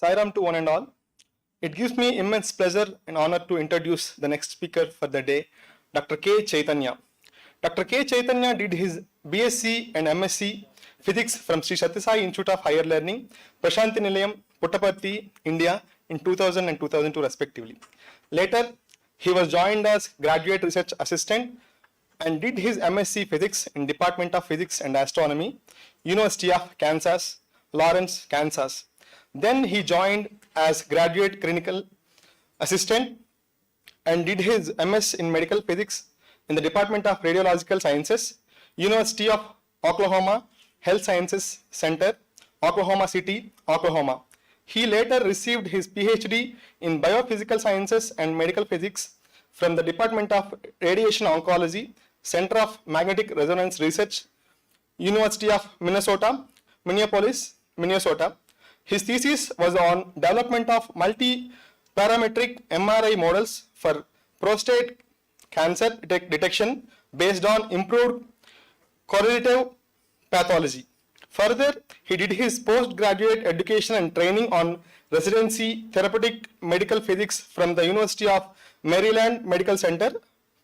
Sairam to one and all. It gives me immense pleasure and honor to introduce the next speaker for the day, Dr. K. Chaitanya. Dr. K. Chaitanya did his BSc and MSc Physics from Sri Sathya Sai Institute of Higher Learning, Prashanthi Nilayam, Puttaparthi, India in 2000 and 2002 respectively. Later, he was joined as Graduate Research Assistant and did his MSc Physics in Department of Physics and Astronomy, University of Kansas, Lawrence, Kansas. Then he joined as Graduate Clinical Assistant and did his MS in Medical Physics in the Department of Radiological Sciences, University of Oklahoma Health Sciences Center, Oklahoma City, Oklahoma. He later received his PhD in Biophysical Sciences and Medical Physics from the Department of Radiation Oncology, Center of Magnetic Resonance Research, University of Minnesota, Minneapolis, Minnesota. His thesis was on development of multi-parametric MRI models for prostate cancer detection based on improved correlative pathology. Further, he did his postgraduate education and training on residency therapeutic medical physics from the University of Maryland Medical Center,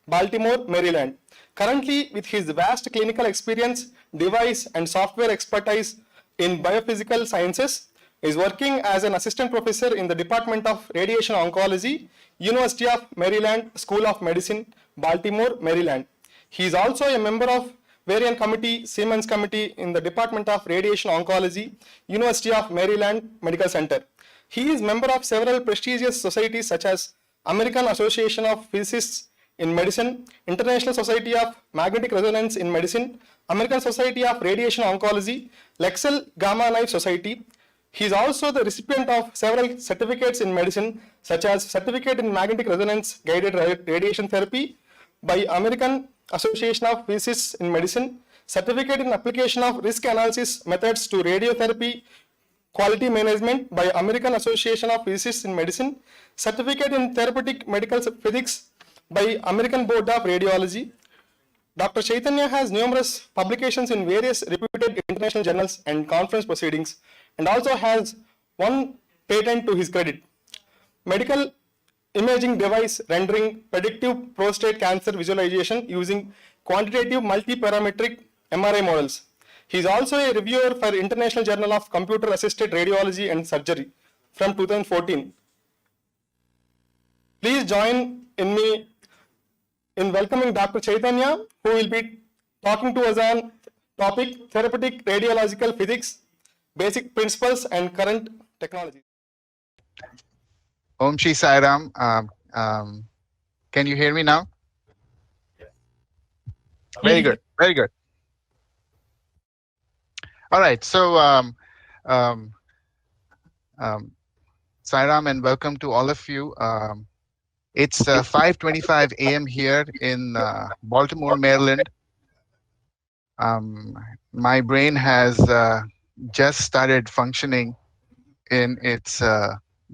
Baltimore, Maryland. Currently, with his vast clinical experience, device and software expertise in biophysical sciences, is working as an assistant professor in the Department of Radiation Oncology, University of Maryland School of Medicine, Baltimore, Maryland. He is also a member of Varian Committee, Siemens Committee in the Department of Radiation Oncology, University of Maryland Medical Center. He is member of several prestigious societies such as American Association of Physicists in Medicine, International Society of Magnetic Resonance in Medicine, American Society of Radiation Oncology, Lexel Gamma Knife Society. He is also the recipient of several certificates in medicine, such as Certificate in Magnetic Resonance Guided Radiation Therapy by American Association of Physicists in Medicine, Certificate in Application of Risk Analysis Methods to Radiotherapy Quality Management by American Association of Physicists in Medicine, Certificate in Therapeutic Medical Physics by American Board of Radiology. Dr. Chaitanya has numerous publications in various reputed international journals and conference proceedings, and also has one patent to his credit. Medical imaging device rendering predictive prostate cancer visualization using quantitative multi-parametric MRI models. He is also a reviewer for International Journal of Computer Assisted Radiology and Surgery from 2014. Please join in me in welcoming Dr. Chaitanya, who will be talking to us on topic Therapeutic Radiological Physics, Basic Principles and Current Technologies. Om Shri Sai Ram. Can you hear me now? Yes. Very good. Very good. All right. So, Sai Ram, and welcome to all of you. It's 5:25 a.m. here in Baltimore, Maryland. My brain has just started functioning in its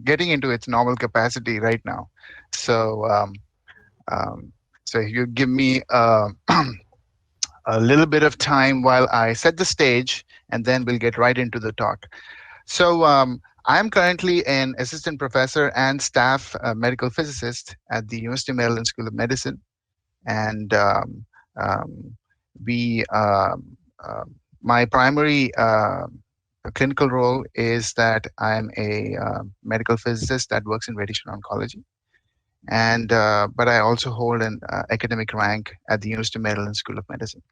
getting into its normal capacity right now. So, so if you give me a little bit of time while I set the stage, and then we'll get right into the talk. So I'm currently an assistant professor and staff medical physicist at the University of Maryland School of Medicine, and my primary clinical role is that I'm a medical physicist that works in radiation oncology, and but I also hold an academic rank at the University of Maryland School of Medicine.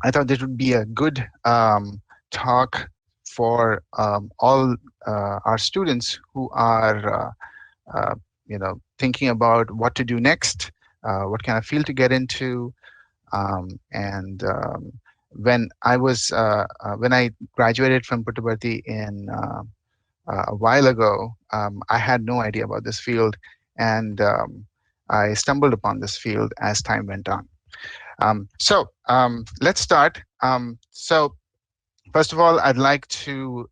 I thought this would be a good talk for all our students who are thinking about what to do next, what kind of field to get into, and when I graduated from Puttaparthi in a while ago, I had no idea about this field, and I stumbled upon this field as time went on. So let's start. So first of all, I'd like to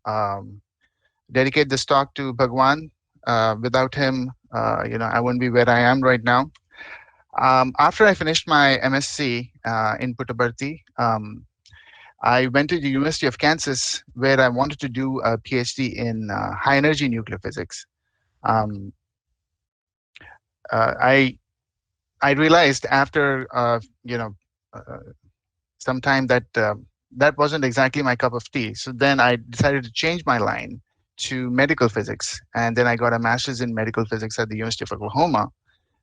dedicate this talk to Bhagwan. Without him, I wouldn't be where I am right now. After I finished my MSc in Puttaparthi, I went to the University of Kansas, where I wanted to do a PhD in high energy nuclear physics. Um, I realized after some time that that wasn't exactly my cup of tea. So then I decided to change my line to medical physics, and then I got a master's in medical physics at the University of Oklahoma,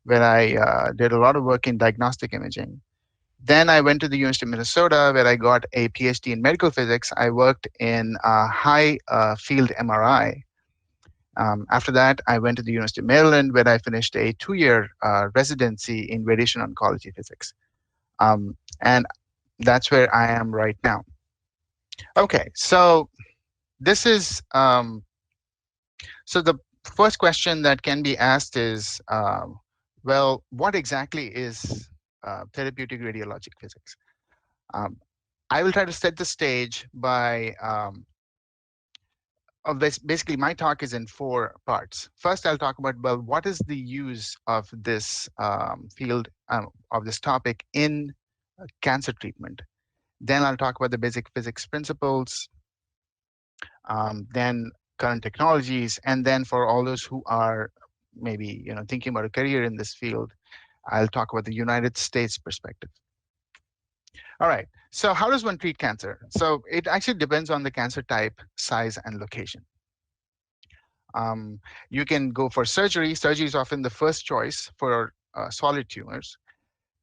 where I did a lot of work in diagnostic imaging. Then I went to the University of Minnesota, where I got a PhD in medical physics. I worked in high field MRI. After that, I went to the University of Maryland, where I finished a 2-year residency in radiation oncology physics. And that's where I am right now. Okay, so this is so the first question that can be asked is, well, what exactly is therapeutic radiologic physics? Um, I will try to set the stage by basically my talk is in 4 parts. First, I'll talk about, well, what is the use of this field of this topic in cancer treatment. Then I'll talk about the basic physics principles, then current technologies, and then for all those who are maybe thinking about a career in this field, I'll talk about the United States perspective. All right. So how does one treat cancer? So it actually depends on the cancer type, size, and location. You can go for surgery. Surgery is often the first choice for solid tumors.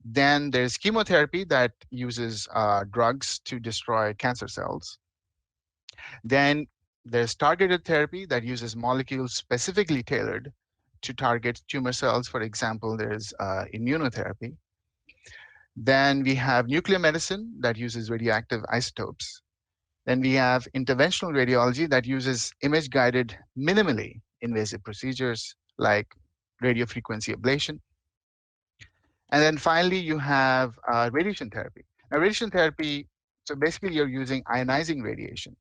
Then there's chemotherapy that uses drugs to destroy cancer cells. Then there's targeted therapy that uses molecules specifically tailored to target tumor cells. For example, there's immunotherapy. Then we have nuclear medicine that uses radioactive isotopes. Then we have interventional radiology that uses image-guided, minimally invasive procedures like radiofrequency ablation. And then finally, you have radiation therapy. Now, radiation therapy, so basically you're using ionizing radiation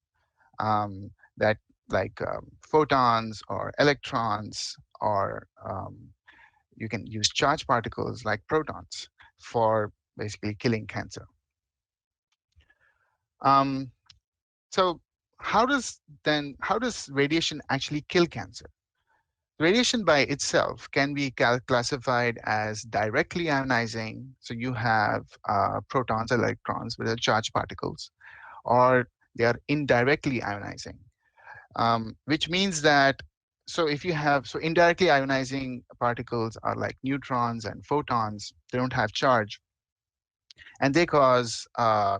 that like photons or electrons, or you can use charged particles like protons for basically killing cancer. So how does radiation actually kill cancer? Radiation by itself can be classified as directly ionizing. So you have protons, electrons, which are charged particles, or they are indirectly ionizing, which means that if you have indirectly ionizing particles are like neutrons and photons. They don't have charge, and they cause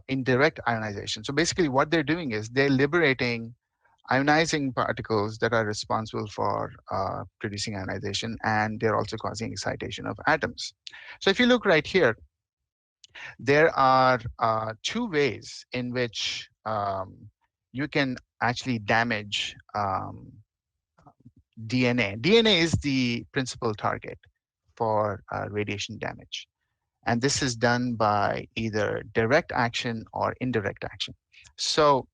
indirect ionization. So basically, what they're doing is they're liberating ionizing particles that are responsible for producing ionization, and they're also causing excitation of atoms. So if you look right here, there are 2 ways in which you can actually damage DNA. DNA is the principal target for radiation damage. And this is done by either direct action or indirect action. So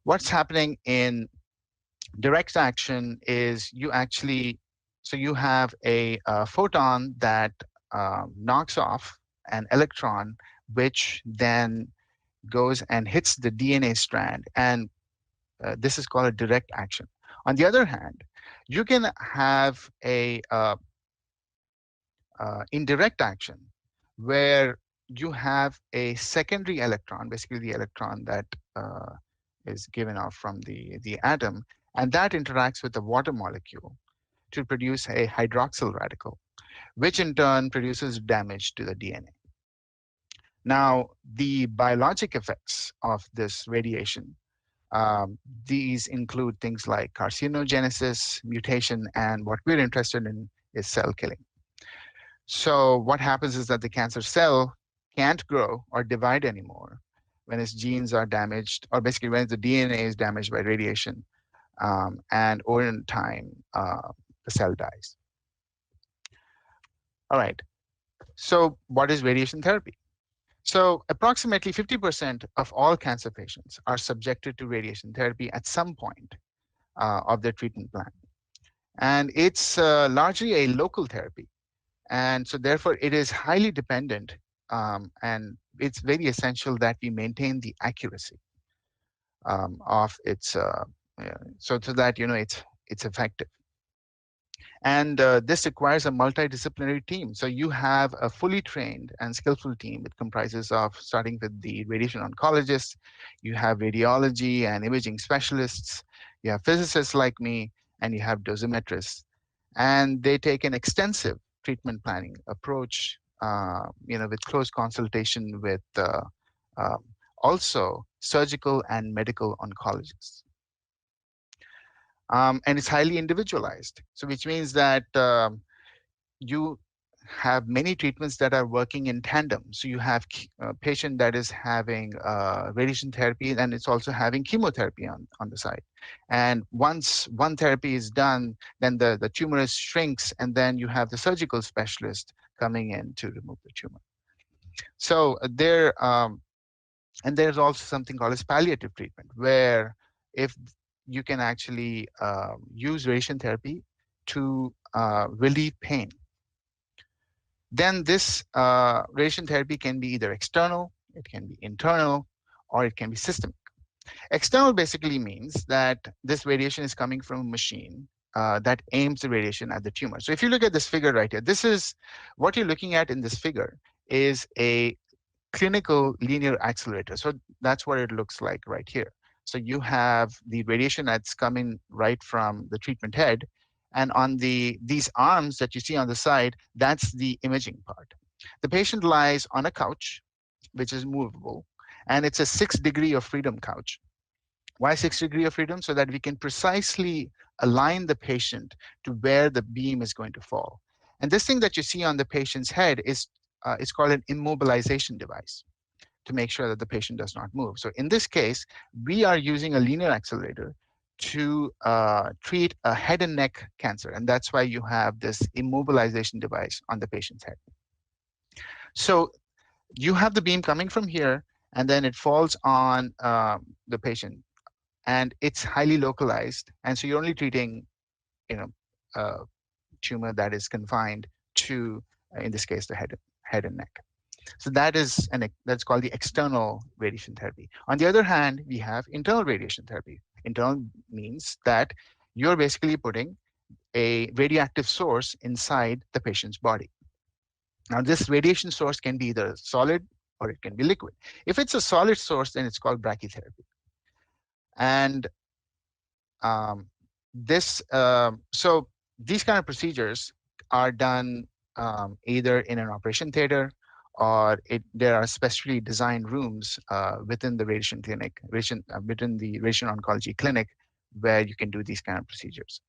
what's happening in direct action is you have a photon that knocks off an electron, which then goes and hits the DNA strand, and this is called a direct action. On the other hand, you can have a indirect action where you have a secondary electron, basically the electron that is given off from the atom, and that interacts with the water molecule to produce a hydroxyl radical, which in turn produces damage to the DNA. Now, the biologic effects of this radiation, these include things like carcinogenesis, mutation, and what we're interested in is cell killing. So what happens is that the cancer cell can't grow or divide anymore when its genes are damaged, or basically when the DNA is damaged by radiation, and over time, the cell dies. All right. So what is radiation therapy? So approximately 50% of all cancer patients are subjected to radiation therapy at some point of their treatment plan. And it's largely a local therapy. And so therefore, it is highly dependent, and it's very essential that we maintain the accuracy. of its so that it's effective. And this requires a multidisciplinary team. So you have a fully trained and skillful team. It comprises of, starting with the radiation oncologists, you have radiology and imaging specialists, you have physicists like me, and you have dosimetrists. And they take an extensive treatment planning approach, with close consultation with um, also surgical and medical oncologists. And it's highly individualized. So which means that you have many treatments that are working in tandem. So you have a patient that is having radiation therapy, and it's also having chemotherapy on the side. And once one therapy is done, then the tumor shrinks, and then you have the surgical specialist coming in to remove the tumor. So and there's also something called as palliative treatment, where if you can actually use radiation therapy to relieve pain, then this radiation therapy can be either external, it can be internal, or it can be systemic. External basically means that this radiation is coming from a machine that aims the radiation at the tumor. So if you look at this figure right here, this is what you're looking at in this figure is a clinical linear accelerator. So that's what it looks like right here. So you have the radiation that's coming right from the treatment head, and on these arms that you see on the side, that's the imaging part. The patient lies on a couch, which is movable, and it's a 6 degree of freedom couch. Why 6 degree of freedom? So that we can precisely align the patient to where the beam is going to fall. And this thing that you see on the patient's head is called an immobilization device, to make sure that the patient does not move. So in this case, we are using a linear accelerator to treat a head and neck cancer. And that's why you have this immobilization device on the patient's head. So you have the beam coming from here, and then it falls on the patient, and it's highly localized. And so you're only treating, a tumor that is confined to, in this case, the head and neck. So that's called the external radiation therapy. On the other hand, we have internal radiation therapy. Internal means that you're basically putting a radioactive source inside the patient's body. Now, this radiation source can be either solid or it can be liquid. If it's a solid source, then it's called brachytherapy. And so these kind of procedures are done either in an operation theater, or there are specially designed rooms within the radiation clinic, within the radiation oncology clinic, where you can do these kind of procedures.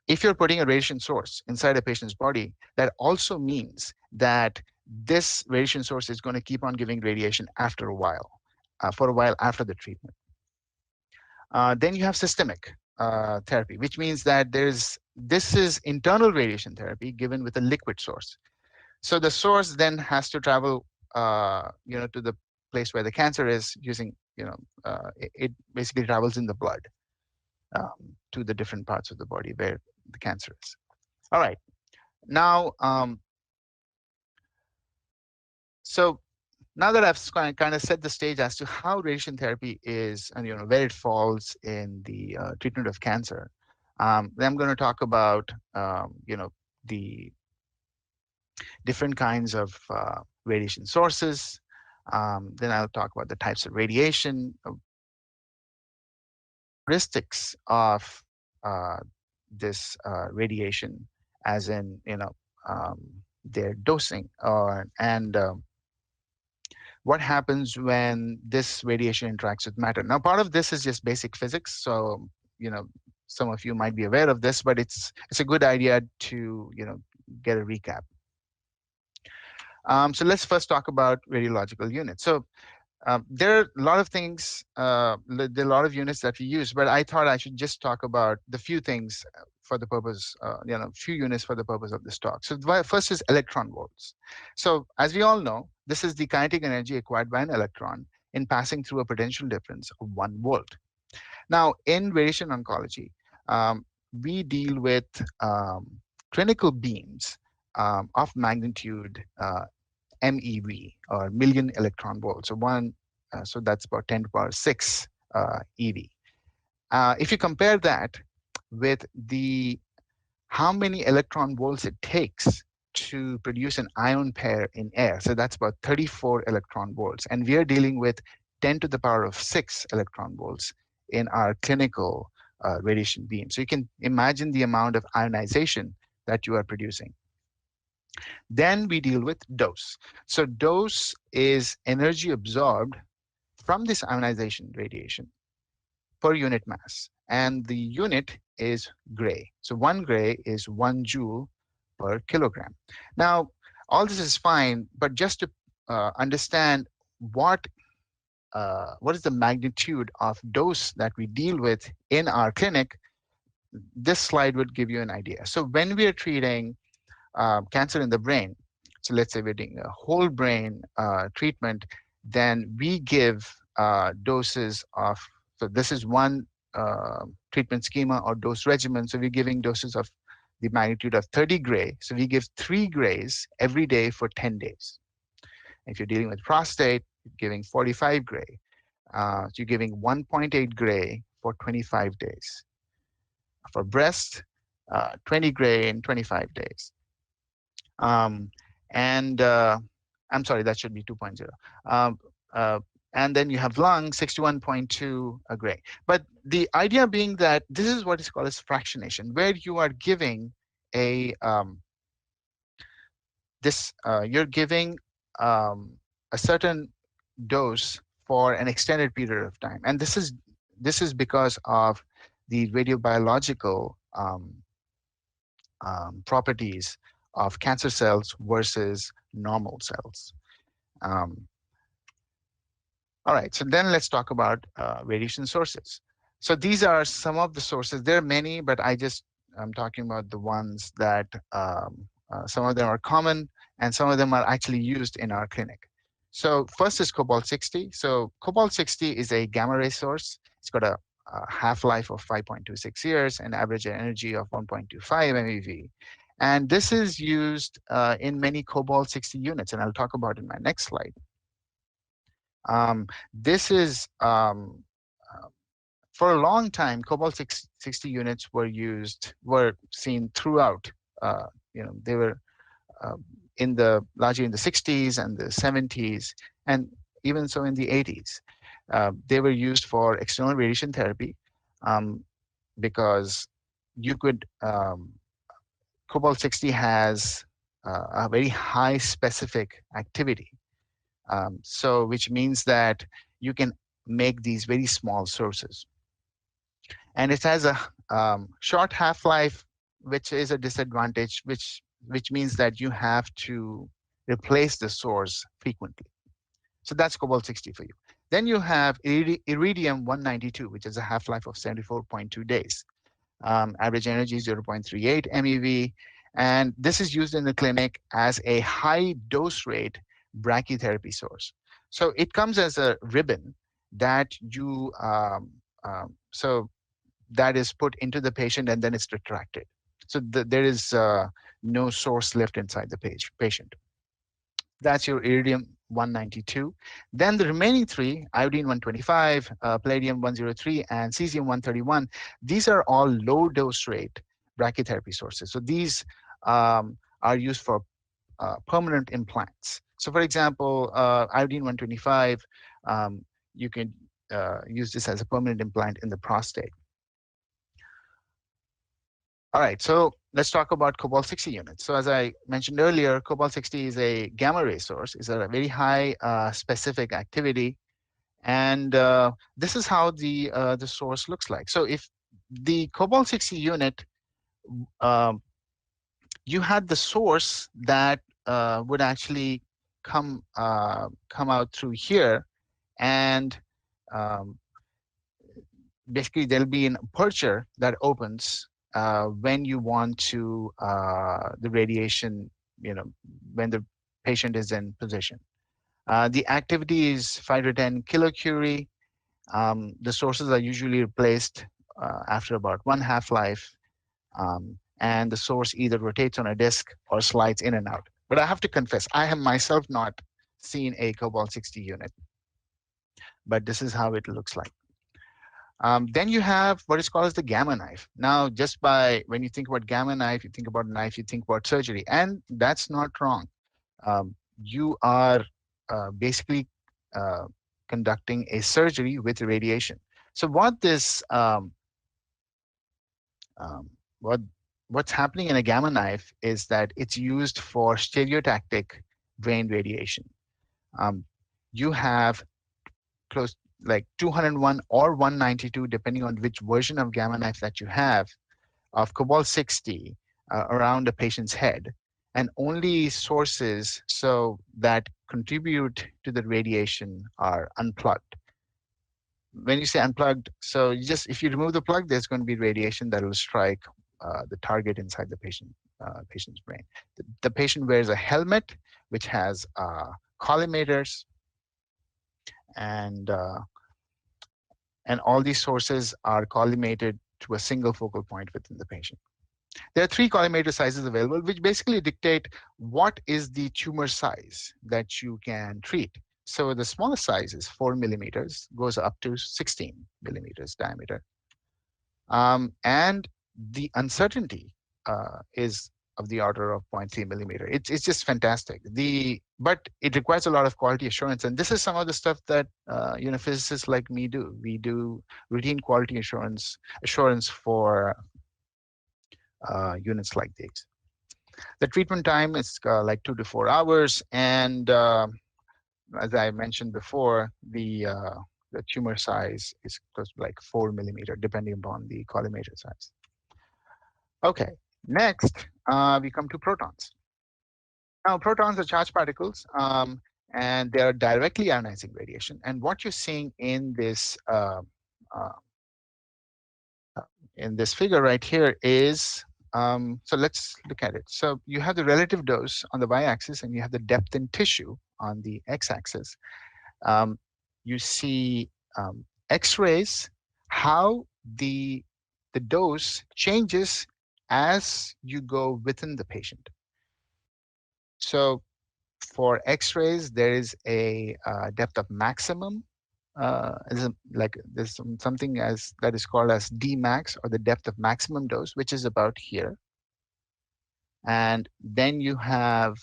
If you're putting a radiation source inside a patient's body, that also means that this radiation source is going to keep on giving radiation after a while, for a while after the treatment. Then you have systemic therapy, which means that this is internal radiation therapy given with a liquid source. So the source then has to travel, to the place where the cancer is using, it basically travels in the blood to the different parts of the body where the cancer is. All right. Now, so now that I've kind of set the stage as to how radiation therapy is, and where it falls in the treatment of cancer, then I'm going to talk about the different kinds of radiation sources. Then I'll talk about the types of radiation, characteristics of this radiation, as in their dosing, and what happens when this radiation interacts with matter. Now, part of this is just basic physics, so some of you might be aware of this, but it's a good idea to get a recap. So let's first talk about radiological units. So there are a lot of things, there are a lot of units that we use, but I thought I should just talk about the few things for the purpose, few units for the purpose of this talk. So the first is electron volts. So as we all know, this is the kinetic energy acquired by an electron in passing through a potential difference of 1 volt. Now, in radiation oncology, we deal with clinical beams of magnitude MeV, or million electron volts. So So that's about 10 to the power 6 eV. If you compare that with the how many electron volts it takes to produce an ion pair in air, so that's about 34 electron volts, and we are dealing with 10 to the power of 6 electron volts in our clinical radiation beam. So you can imagine the amount of ionization that you are producing. Then we deal with dose. So dose is energy absorbed from this ionization radiation per unit mass, and the unit is gray. So 1 gray is 1 joule per kilogram. Now, all this is fine, but just to understand what is the magnitude of dose that we deal with in our clinic, this slide would give you an idea. So when we are treating cancer in the brain, so let's say we're doing a whole brain treatment, then we give doses of, so this is one treatment schema or dose regimen. So we're giving doses of the magnitude of 30 gray. So we give 3 grays every day for 10 days. If you're dealing with prostate, you're giving 45 gray. So you're giving 1.8 gray for 25 days. For breast, 20 gray in 25 days. And I'm sorry, that should be 2.0. And then you have lung, 61.2 gray. But the idea being that this is what is called as fractionation, where you are giving a you're giving a certain dose for an extended period of time, and this is because of the radiobiological properties of cancer cells versus normal cells. All right, so then let's talk about radiation sources. So these are some of the sources. There are many, but I'm talking about the ones that some of them are common and some of them are actually used in our clinic. So first is cobalt-60. So cobalt-60 is a gamma ray source. It's got a half-life of 5.26 years and average energy of 1.25 MeV. And this is used in many cobalt-60 units, and I'll talk about it in my next slide. This is, for a long time, cobalt-60 units were seen throughout. They were largely in the 60s and the 70s, and even so in the 80s. They were used for external radiation therapy because you could, cobalt-60 has a very high specific activity. So which means that you can make these very small sources. And it has a short half-life, which is a disadvantage, which means that you have to replace the source frequently. So that's cobalt-60 for you. Then you have iridium-192, which is a half-life of 74.2 days. Average energy 0.38 MeV. And this is used in the clinic as a high dose rate brachytherapy source. So it comes as a ribbon that you, so that is put into the patient and then it's retracted. So there is no source left inside the patient. That's your iridium-192. Then the remaining three, iodine-125, palladium-103, and cesium-131, these are all low dose rate brachytherapy sources. So these are used for permanent implants. So for example, iodine-125, you can use this as a permanent implant in the prostate. All right, so let's talk about cobalt-60 units. So as I mentioned earlier, cobalt-60 is a gamma ray source. It's a very high specific activity. And this is how the source looks like. So if the cobalt-60 unit, you had the source that would actually come out through here, and basically there'll be an aperture that opens when you want to the radiation, when the patient is in position. The activity is 5 to 10 kilocurie. The sources are usually replaced after about one half-life, and the source either rotates on a disk or slides in and out. But I have to confess, I have myself not seen a cobalt-60 unit. but this is how it looks like. Then you have what is called as the gamma knife. Now, just by when you think about gamma knife, you think about knife, you think about surgery, and that's not wrong. You are basically uh, conducting a surgery with radiation. So what this um, what what's happening in a gamma knife is that it's used for stereotactic brain radiation. Um, you have close like 201 or 192, depending on which version of gamma knife that you have, of cobalt 60 around a patient's head, and only sources so that contribute to the radiation are unplugged. When you say unplugged, so you just if you remove the plug, there's going to be radiation that will strike the target inside the patient's brain. The patient wears a helmet which has collimators, and uh, and all these sources are collimated to a single focal point within the patient. There are three collimator sizes available, which basically dictate what is the tumor size that you can treat. So the smallest size is 4 millimeters, goes up to 16 millimeters diameter. And the uncertainty is of the order of zero point 0.3 millimeter. It's just fantastic. But it requires a lot of quality assurance, and this is some of the stuff that physicists like me do. We do routine quality assurance for units like these. The treatment time is like 2 to 4 hours, and as I mentioned before, the tumor size is close to like 4 millimeter, depending upon the collimator size. Okay, next we come to protons. Now, protons are charged particles, and they are directly ionizing radiation. And what you're seeing uh, in this figure right here is, so let's look at it. So you have the relative dose on the y-axis, and you have the depth in tissue on the x-axis. You see X-rays, how the dose changes as you go within the patient. So for X-rays, there is a depth of maximum. There's something as that is called as Dmax, or the depth of maximum dose, which is about here. And then you have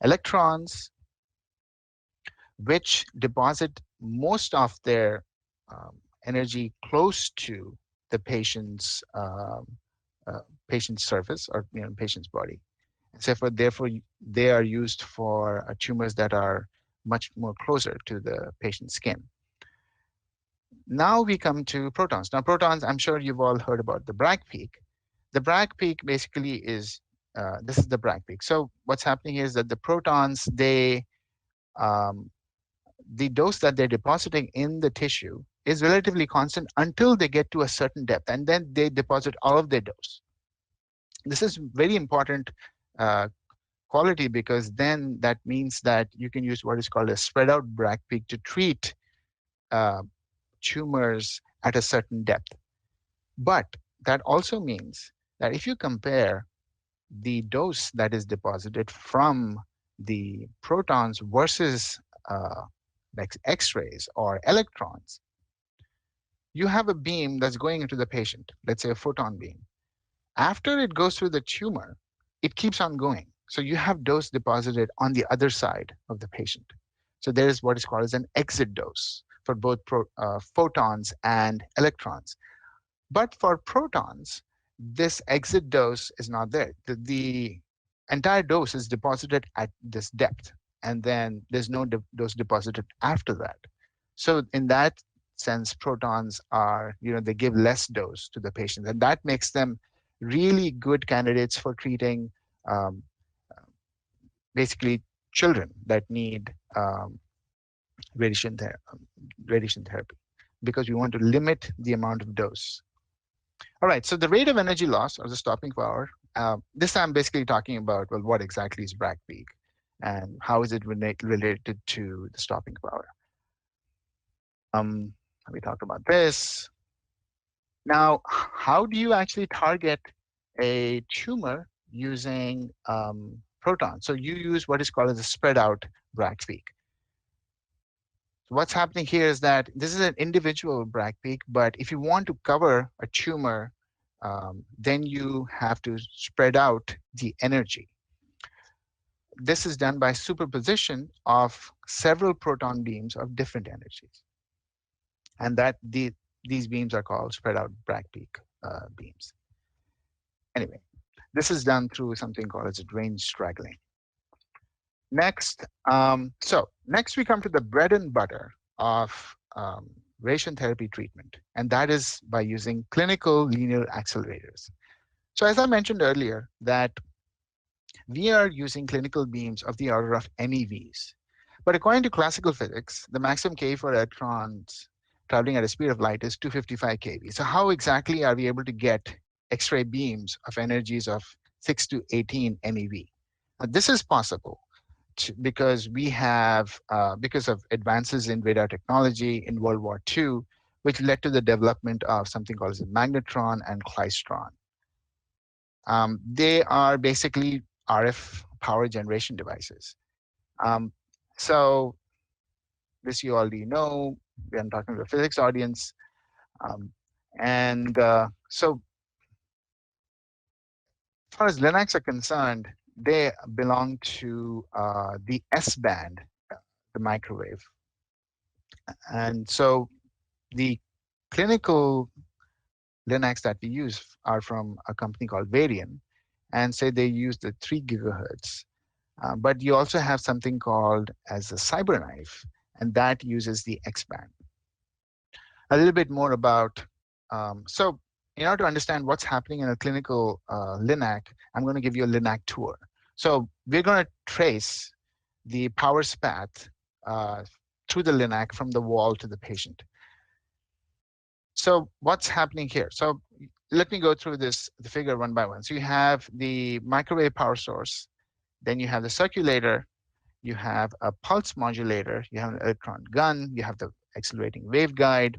electrons, which deposit most of their energy close to the patient's surface, or patient's body. So therefore, they are used for tumors that are much more closer to the patient's skin. Now we come to protons. Now protons, I'm sure you've all heard about the Bragg peak. The Bragg peak basically is, this is the Bragg peak. So what's happening is that the protons, the dose that they're depositing in the tissue is relatively constant until they get to a certain depth, and then they deposit all of their dose. This is very important quality, because then that means that you can use what is called a spread out Bragg peak to treat tumors at a certain depth. But that also means that if you compare the dose that is deposited from the protons versus like X-rays or electrons, you have a beam that's going into the patient, let's say a photon beam. After it goes through the tumor, it keeps on going. So you have dose deposited on the other side of the patient. So there is what is called as an exit dose for both photons and electrons. But for protons, this exit dose is not there. The entire dose is deposited at this depth, and then there's no dose deposited after that. So in that sense, protons are, they give less dose to the patient, and that makes them really good candidates for treating basically children that need radiation therapy, because we want to limit the amount of dose. All right, so the rate of energy loss, or the stopping power, this I'm basically talking about, well, what exactly is Bragg peak, and how is it related to the stopping power? We talked about this. Now, how do you actually target a tumor using protons? So you use what is called as a spread out Bragg peak. what's happening here is that this is an individual bragg peak, but if you want to cover a tumor, then you have to spread out the energy. This is done by superposition of several proton beams of different energies, and these beams are called spread out bragg peak beams. Anyway, this is done through something called as range straggling. Next we come to the bread and butter of radiation therapy treatment, and that is by using clinical linear accelerators. So as I mentioned earlier, that we are using clinical beams of the order of NeVs. But according to classical physics, the maximum K for electrons traveling at a speed of light is 255 keV. So how exactly are we able to get X-ray beams of energies of 6 to 18 NeV? This is possible because because of advances in radar technology in World War II, which led to the development of something called as a magnetron and klystron. They are basically RF power generation devices. So this you already know. I'm talking to a physics audience. So as far as linacs are concerned, they belong to the S band, the microwave. And so the clinical linacs that we use are from a company called Varian, and say they use the 3 gigahertz. But you also have something called as a CyberKnife, and that uses the X band. A little bit more about, so in order to understand what's happening in a clinical linac, I'm going to give you a linac tour. So we're going to trace the power path through the linac from the wall to the patient. So what's happening here? So let me go through the figure one by one. So you have the microwave power source, then you have the circulator, you have a pulse modulator, you have an electron gun, you have the accelerating waveguide,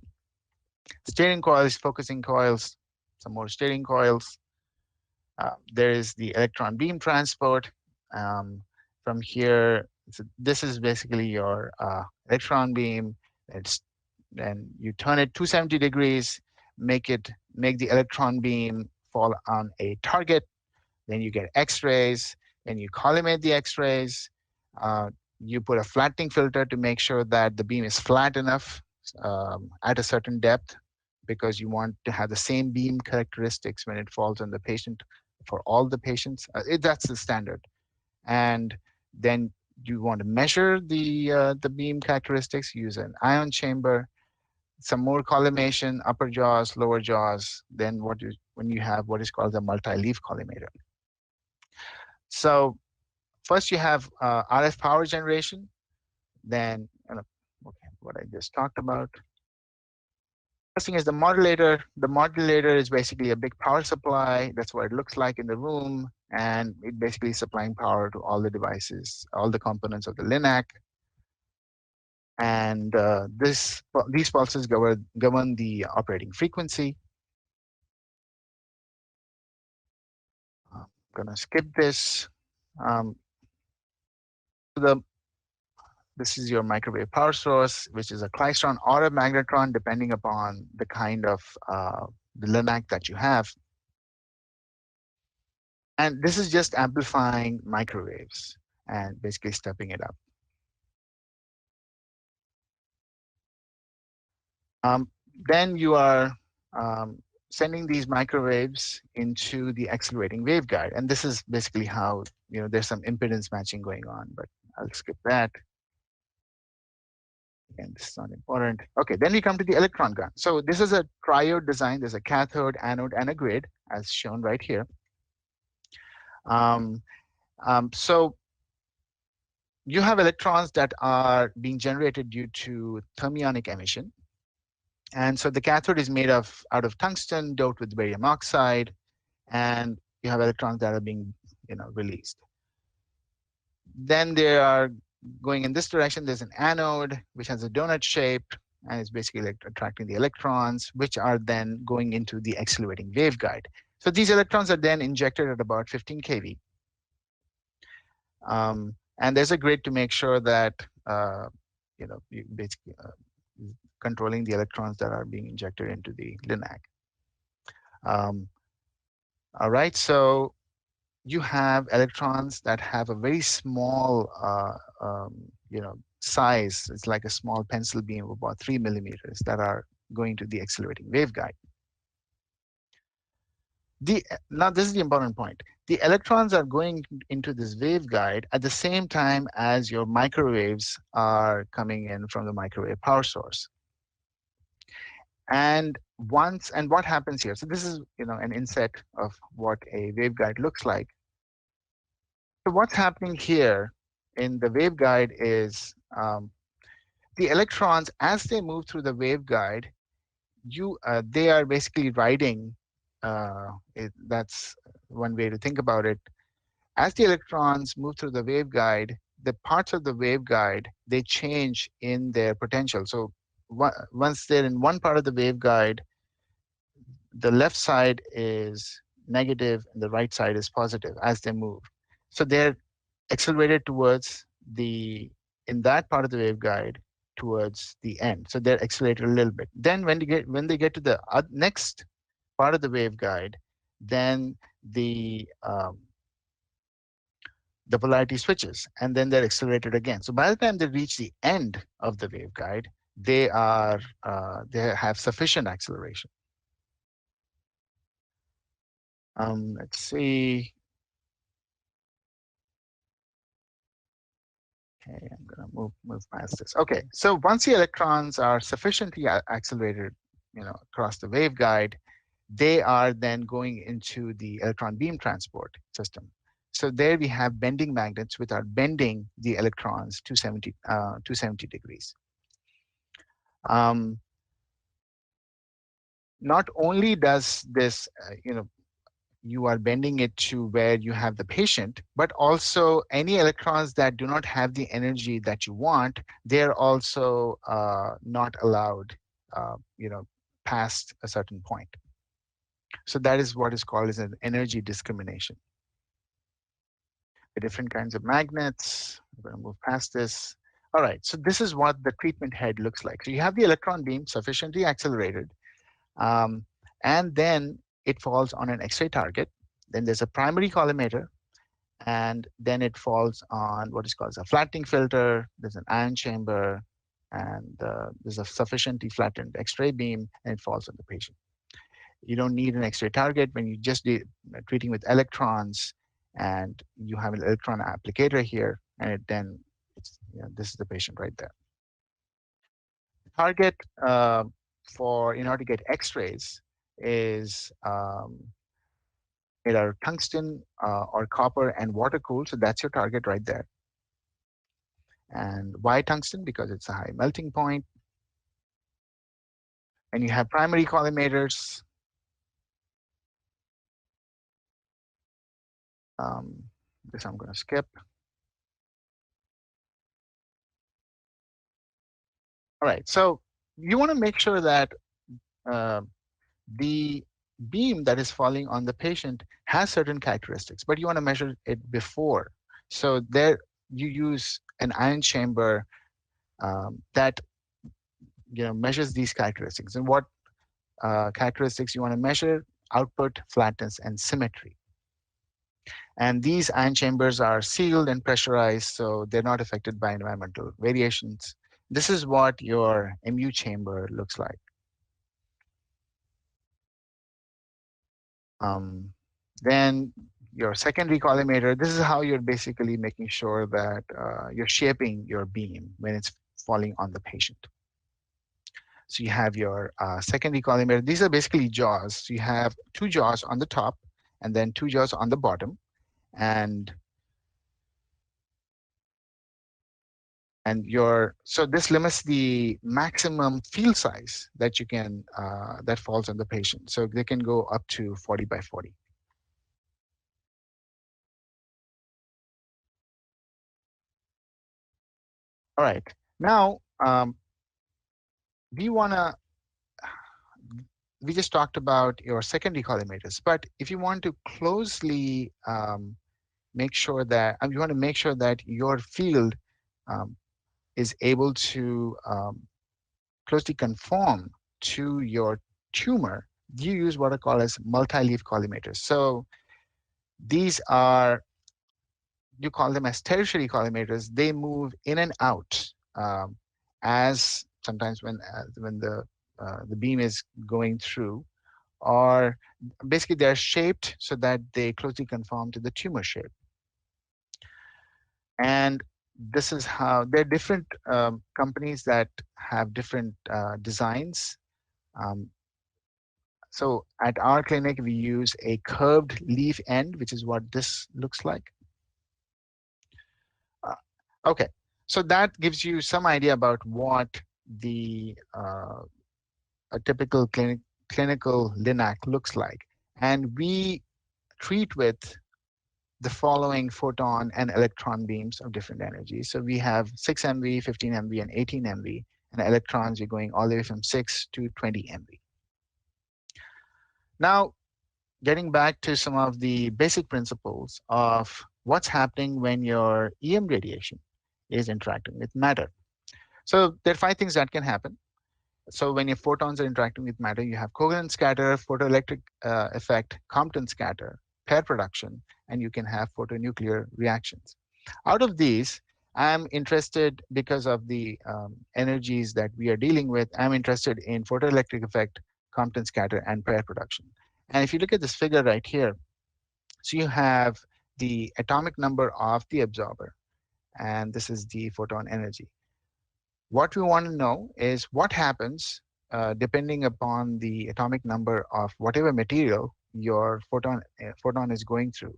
steering coils, focusing coils, some more steering coils. There is the electron beam transport. From here, so this is basically your electron beam. Then you turn it 270 degrees, make the electron beam fall on a target. Then you get X-rays, and you collimate the X-rays. You put a flattening filter to make sure that the beam is flat enough at a certain depth, because you want to have the same beam characteristics when it falls on the patient for all the patients. That's the standard. And then you want to measure the beam characteristics, use an ion chamber, some more collimation, upper jaws, lower jaws, then when you have what is called the multi-leaf collimator. So first you have RF power generation, then what I just talked about. First thing is the modulator. The modulator is basically a big power supply. That's what it looks like in the room, and it basically is supplying power to all the devices, all the components of the linac. And these pulses govern the operating frequency. I'm gonna skip this. This is your microwave power source, which is a klystron or a magnetron, depending upon the kind of the linac that you have. And this is just amplifying microwaves and basically stepping it up. Then you are sending these microwaves into the accelerating waveguide. And this is basically how, there's some impedance matching going on, but I'll skip that. And this is not important. Okay, then we come to the electron gun. So this is a triode design. There's a cathode, anode, and a grid, as shown right here. So you have electrons that are being generated due to thermionic emission. And so the cathode is made out of tungsten doped with barium oxide, and you have electrons that are being released. Then they are going in this direction. There's an anode, which has a donut shape, and it's basically attracting the electrons, which are then going into the accelerating waveguide. So these electrons are then injected at about 15 keV. And there's a grid to make sure that basically controlling the electrons that are being injected into the linac. All right, so you have electrons that have a very small, size. It's like a small pencil beam of about 3 millimeters that are going to the accelerating waveguide. Now, this is the important point. The electrons are going into this waveguide at the same time as your microwaves are coming in from the microwave power source. And what happens here? So this is, an inset of what a waveguide looks like. So what's happening here in the waveguide is the electrons, as they move through the waveguide, they are basically riding. That's one way to think about it. As the electrons move through the waveguide, the parts of the waveguide, they change in their potential. So once they're in one part of the waveguide, the left side is negative and the right side is positive as they move. So they're accelerated towards in that part of the waveguide towards the end. So they're accelerated a little bit. Then when they get to the next part of the waveguide, then the polarity switches, and then they're accelerated again. So by the time they reach the end of the waveguide, they have sufficient acceleration. Let's see. Okay, I'm going to move past this. Okay, so once the electrons are sufficiently accelerated, across the waveguide, they are then going into the electron beam transport system. So there we have bending magnets which are bending the electrons 270 degrees. Not only does this, you are bending it to where you have the patient, but also any electrons that do not have the energy that you want, they're also not allowed, past a certain point. So that is what is called as an energy discrimination. The different kinds of magnets. I'm going to move past this. All right, so this is what the treatment head looks like. So you have the electron beam sufficiently accelerated, and then it falls on an X-ray target. Then there's a primary collimator, and then it falls on what is called a flattening filter. There's an ion chamber, and there's a sufficiently flattened X-ray beam, and it falls on the patient. You don't need an X-ray target when you just treating with electrons, and you have an electron applicator here, and then this is the patient right there. Target in order to get X-rays is either tungsten or copper and water cooled. So that's your target right there. And why tungsten? Because it's a high melting point. And you have primary collimators. This I'm going to skip. All right, so you want to make sure that the beam that is falling on the patient has certain characteristics, but you want to measure it before. So there you use an ion chamber that measures these characteristics. And what characteristics you want to measure? Output, flatness, and symmetry. And these ion chambers are sealed and pressurized, so they're not affected by environmental variations. This is what your MU chamber looks like. Then your secondary collimator, this is how you're basically making sure that you're shaping your beam when it's falling on the patient. So you have your secondary collimator. These are basically jaws. So you have two jaws on the top and then two jaws on the bottom. And so this limits the maximum field size that you can that falls on the patient. So they can go up to 40 by 40. All right. Now we just talked about your secondary collimators, but if you want to closely make sure that you want to make sure that your field is able to closely conform to your tumor, you use what are called as multi-leaf collimators. So these are, you call them as tertiary collimators. They move in and out as sometimes when the beam is going through, or basically they're shaped so that they closely conform to the tumor shape. And this is how there are different companies that have different designs. Um, so at our clinic, we use a curved leaf end, which is what this looks like. Uh, okay, so that gives you some idea about what the a typical clinical linac looks like. And we treat with the following photon and electron beams of different energies. So we have 6 MV, 15 MV, and 18 MV, and electrons are going all the way from 6 to 20 MV. Now, getting back to some of the basic principles of what's happening when your EM radiation is interacting with matter. So there are 5 things that can happen. So when your photons are interacting with matter, you have covalent scatter, photoelectric effect, Compton scatter, pair production, and you can have photonuclear reactions. Out of these, I'm interested, because of the energies that we are dealing with, I'm interested in photoelectric effect, Compton scatter, and pair production. And if you look at this figure right here, so you have the atomic number of the absorber, and this is the photon energy. What we want to know is what happens depending upon the atomic number of whatever material your photon is going through,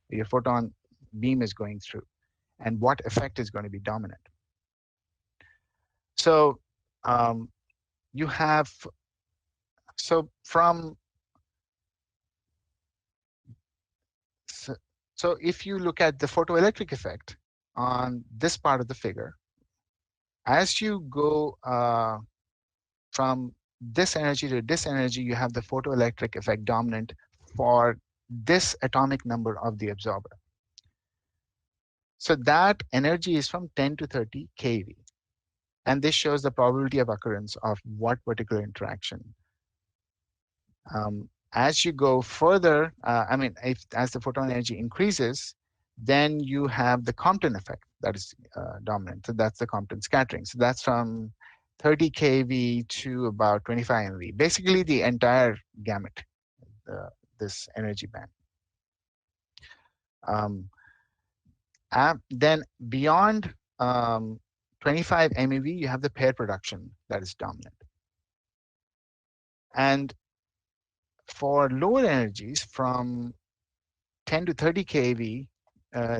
your photon beam is going through, and what effect is going to be dominant. So um, you have, so from, so, so if you look at the photoelectric effect on this part of the figure, as you go from this energy to this energy, you have the photoelectric effect dominant for this atomic number of the absorber. So that energy is from 10 to 30 keV. And this shows the probability of occurrence of what particular interaction. As you go further, as the photon energy increases, then you have the Compton effect that is dominant. So that's the Compton scattering. So that's from 30 keV to about 25 MV, basically the entire gamut, this energy band. Then beyond 25 MeV, you have the pair production that is dominant. And for lower energies from 10 to 30 keV,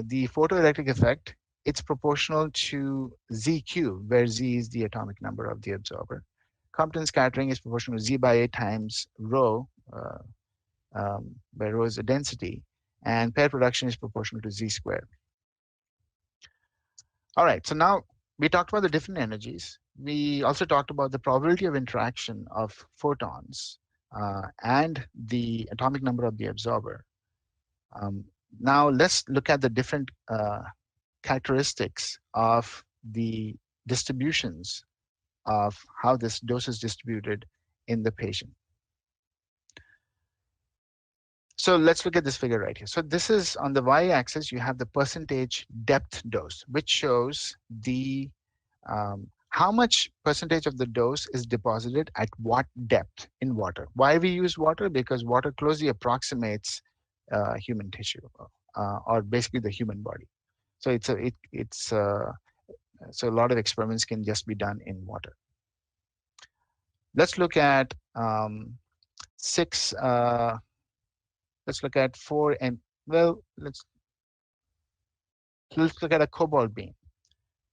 the photoelectric effect, it's proportional to ZQ, where Z is the atomic number of the absorber. Compton scattering is proportional to Z by 8 times rho, where rho is the density, and pair production is proportional to Z squared. All right, so now we talked about the different energies. We also talked about the probability of interaction of photons and the atomic number of the absorber. Now let's look at the different characteristics of the distributions of how this dose is distributed in the patient. So let's look at this figure right here. So this is on the y-axis, you have the percentage depth dose, which shows the how much percentage of the dose is deposited at what depth in water. Why we use water? Because water closely approximates human tissue, or basically the human body. So so a lot of experiments can just be done in water. Let's look at let's look at 4 and well, let's look at a cobalt beam.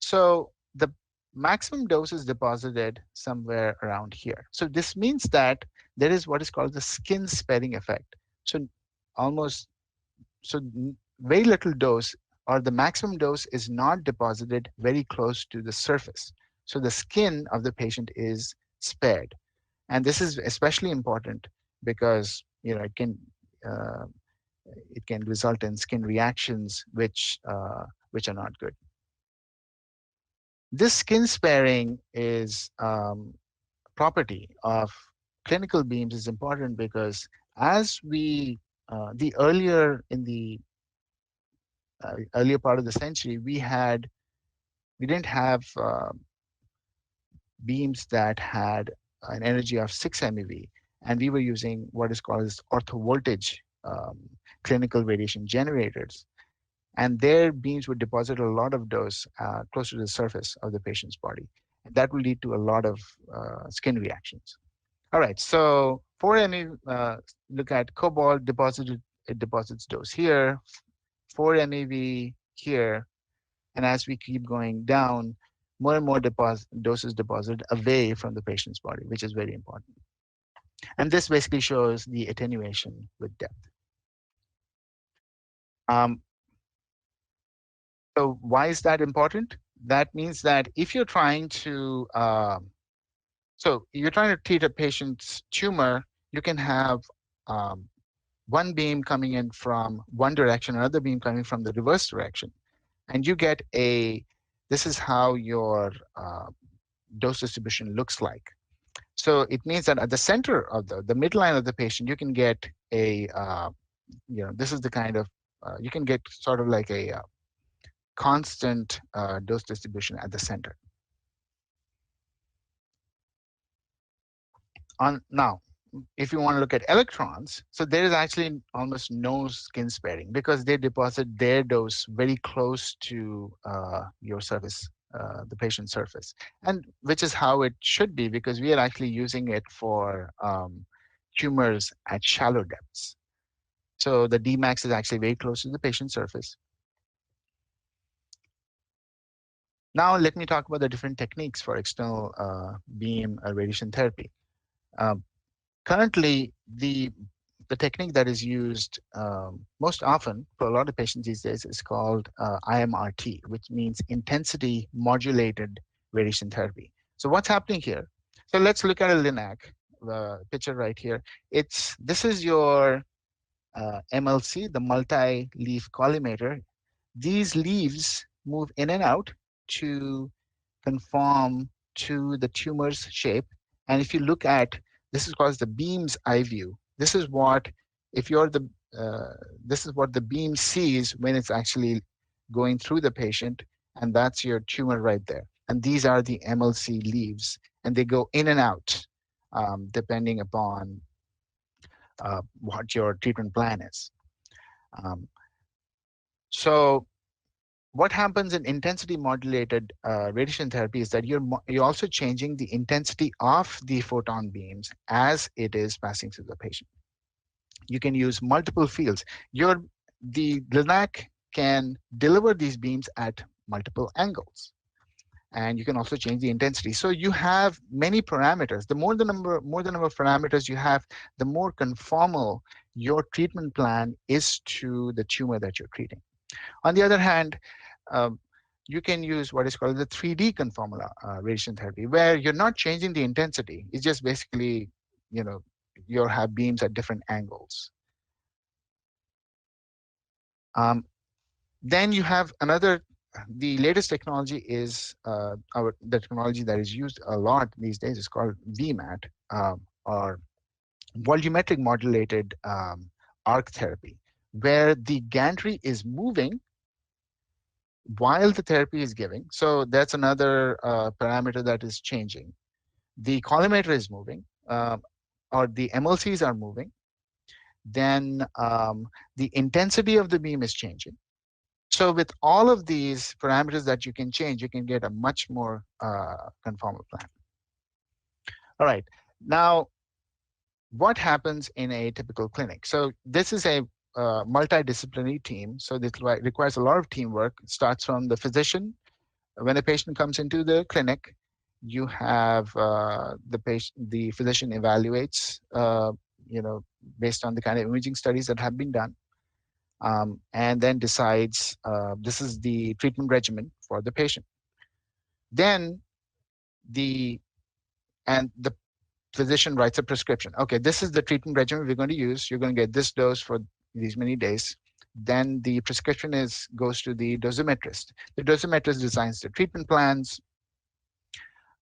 So the maximum dose is deposited somewhere around here. So this means that there is what is called the skin sparing effect. So almost, so very little dose, or the maximum dose is not deposited very close to the surface. So the skin of the patient is spared. And this is especially important because uh, it can result in skin reactions which are not good. This skin sparing is property of clinical beams is important because as the earlier in the earlier part of the century, we didn't have beams that had an energy of 6 MeV, and we were using what is called as orthovoltage um, clinical radiation generators. And their beams would deposit a lot of dose close to the surface of the patient's body. And that will lead to a lot of skin reactions. All right, so 4 MeV, look at cobalt deposited, it deposits dose here, 4 MeV here, and as we keep going down, more and more doses deposited away from the patient's body, which is very important. And this basically shows the attenuation with depth. Um, so why is that important? That means that if you're trying to, so you're trying to treat a patient's tumor, you can have um, one beam coming in from one direction, another beam coming from the reverse direction. And you get this is how your dose distribution looks like. So it means that at the center of the midline of the patient, you can get this is the kind of, you can get sort of like a constant dose distribution at the center. Now, if you want to look at electrons, so there is actually almost no skin sparing because they deposit their dose very close to your surface, the patient's surface, and which is how it should be because we are actually using it for tumors at shallow depths. So the Dmax is actually very close to the patient's surface. Now let me talk about the different techniques for external beam radiation therapy. Um, Currently, the technique that is used most often for a lot of patients these days is called IMRT, which means intensity modulated radiation therapy. So what's happening here? So let's look at a linac, the picture right here. This is your MLC, the multi-leaf collimator. These leaves move in and out to conform to the tumor's shape. And if you look at, this is called the beam's eye view. This is what, if you're the, this is what the beam sees when it's actually going through the patient, and that's your tumor right there. And these are the MLC leaves, and they go in and out depending upon what your treatment plan is. Um, so what happens in intensity modulated radiation therapy is that you're also changing the intensity of the photon beams as it is passing through the patient. You can use multiple fields. The linac can deliver these beams at multiple angles, and you can also change the intensity. So you have many parameters. The more the number of parameters you have, the more conformal your treatment plan is to the tumor that you're treating. On the other hand, um, you can use what is called the 3D conformal radiation therapy, where you're not changing the intensity. It's just basically, you have beams at different angles. Then you have the latest technology is the technology that is used a lot these days is called VMAT, or volumetric modulated arc therapy, where the gantry is moving while the therapy is giving. So that's another parameter that is changing. The collimator is moving, or the MLCs are moving. Then the intensity of the beam is changing. So with all of these parameters that you can change, you can get a much more conformal plan. All right. Now, what happens in a typical clinic? So this is a multidisciplinary team. So this requires a lot of teamwork. It starts from the physician. When a patient comes into the clinic, you have the physician evaluates, based on the kind of imaging studies that have been done, and then decides this is the treatment regimen for the patient. Then the physician writes a prescription. Okay, this is the treatment regimen we're going to use. You're going to get this dose for these many days. Then the prescription goes to the dosimetrist. The dosimetrist designs the treatment plans,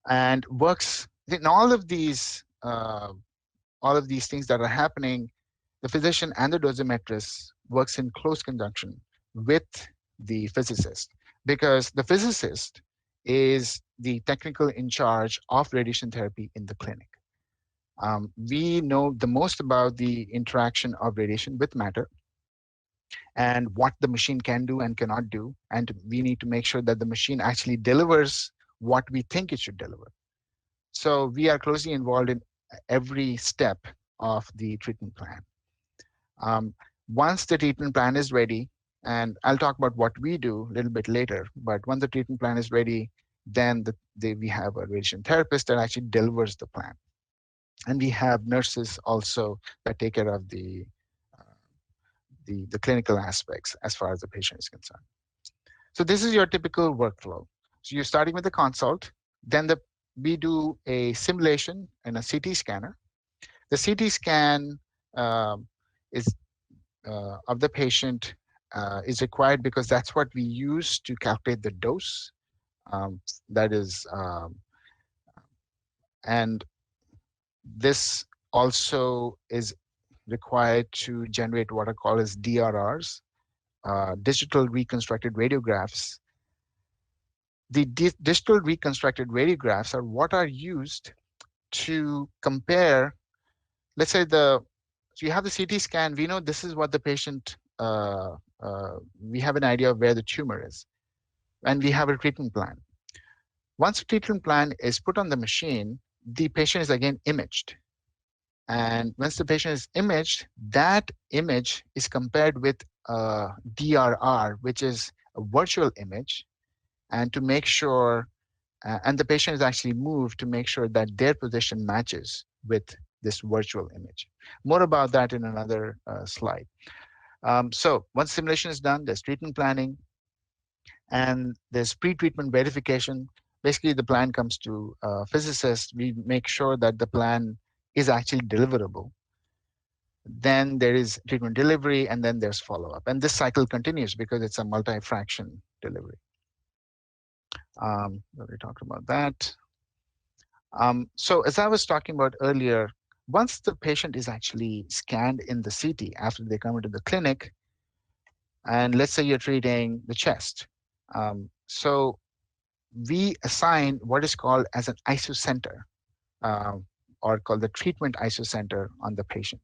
and works in all of these things that are happening. The physician and the dosimetrist works in close conjunction with the physicist, because the physicist is the technical in charge of radiation therapy in the clinic. We know the most about the interaction of radiation with matter and what the machine can do and cannot do. And we need to make sure that the machine actually delivers what we think it should deliver. So we are closely involved in every step of the treatment plan. Once the treatment plan is ready, and I'll talk about what we do a little bit later, but once the treatment plan is ready, then we have a radiation therapist that actually delivers the plan. And we have nurses also that take care of the clinical aspects as far as the patient is concerned. So this is your typical workflow. So you're starting with the consult, then we do a simulation and a CT scanner. The CT scan is of the patient is required because that's what we use to calculate the dose. That is, and this also is required to generate what are called as DRRs, digital reconstructed radiographs. The digital reconstructed radiographs are what are used to compare, let's say so you have the CT scan, we know this is what the patient, we have an idea of where the tumor is, and we have a treatment plan. Once a treatment plan is put on the machine, the patient is again imaged. And once the patient is imaged, that image is compared with DRR, which is a virtual image, and to make sure, and the patient is actually moved to make sure that their position matches with this virtual image. More about that in another slide. So once simulation is done, there's treatment planning, and there's pre-treatment verification. Basically, the plan comes to physicists. We make sure that the plan is actually deliverable. Then there is treatment delivery, and then there's follow-up. And this cycle continues because it's a multi-fraction delivery. We talked about that. So as I was talking about earlier, once the patient is actually scanned in the CT after they come into the clinic, and let's say you're treating the chest, so we assign what is called as an isocenter, or called the treatment isocenter on the patient.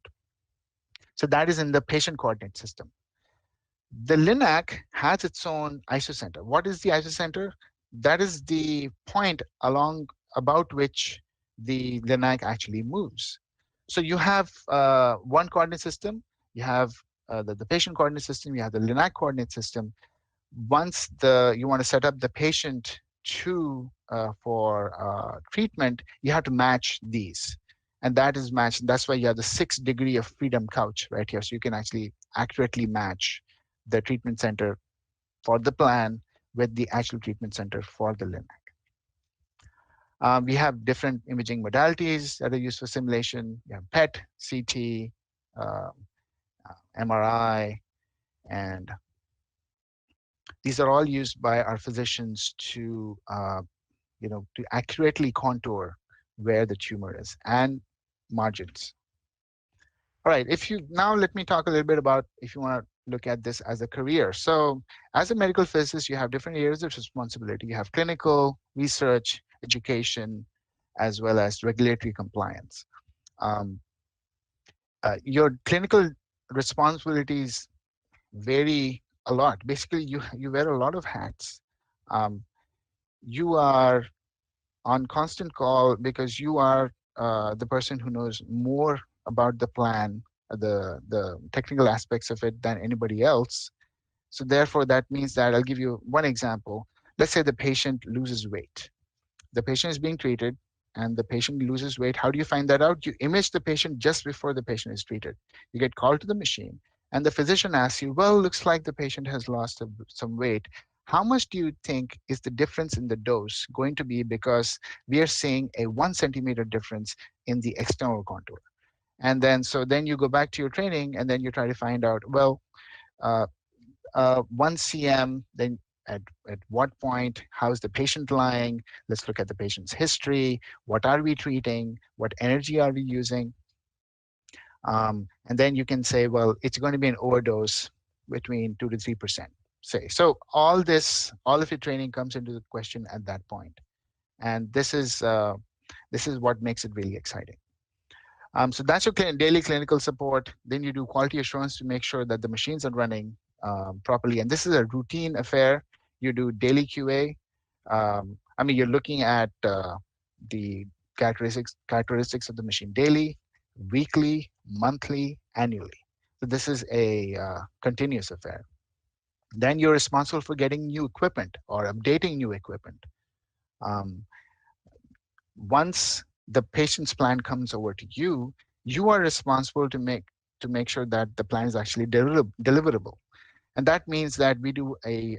So that is in the patient coordinate system. The linac has its own isocenter. What is the isocenter? That is the point about which the linac actually moves. So you have one coordinate system, you have the patient coordinate system, you have the linac coordinate system. Once you want to set up the patient for treatment, you have to match these. And that is matched. That's why you have the 6 degree of freedom couch right here. So you can actually accurately match the treatment center for the plan with the actual treatment center for the linac. We have different imaging modalities that are used for simulation. You have PET, CT, MRI, and these are all used by our physicians to accurately contour where the tumor is and margins. All right, now let me talk a little bit about if you want to look at this as a career. So as a medical physicist, you have different areas of responsibility. You have clinical, research, education, as well as regulatory compliance. Your clinical responsibilities vary a lot. Basically, you wear a lot of hats. You are on constant call because you are the person who knows more about the plan, the technical aspects of it than anybody else. So therefore, that means that I'll give you one example. Let's say the patient loses weight. The patient is being treated and the patient loses weight. How do you find that out? You image the patient just before the patient is treated. You get called to the machine and the physician asks you, well, looks like the patient has lost some weight. How much do you think is the difference in the dose going to be, because we are seeing a 1 centimeter difference in the external contour? And then you go back to your training and then you try to find out, well, 1 cm, then at what point, how's the patient lying? Let's look at the patient's history. What are we treating? What energy are we using? And then you can say, well, it's going to be an overdose between 2 to 3%. Say so. All of your training comes into the question at that point, and this is what makes it really exciting. So that's your daily clinical support. Then you do quality assurance to make sure that the machines are running properly. And this is a routine affair. You do daily QA. I mean, you're looking at the characteristics of the machine daily, weekly, monthly, annually. So this is a continuous affair. Then you're responsible for getting new equipment or updating new equipment. Um, Once the patient's plan comes over to you, you are responsible to make sure that the plan is actually deliverable. And that means that we do a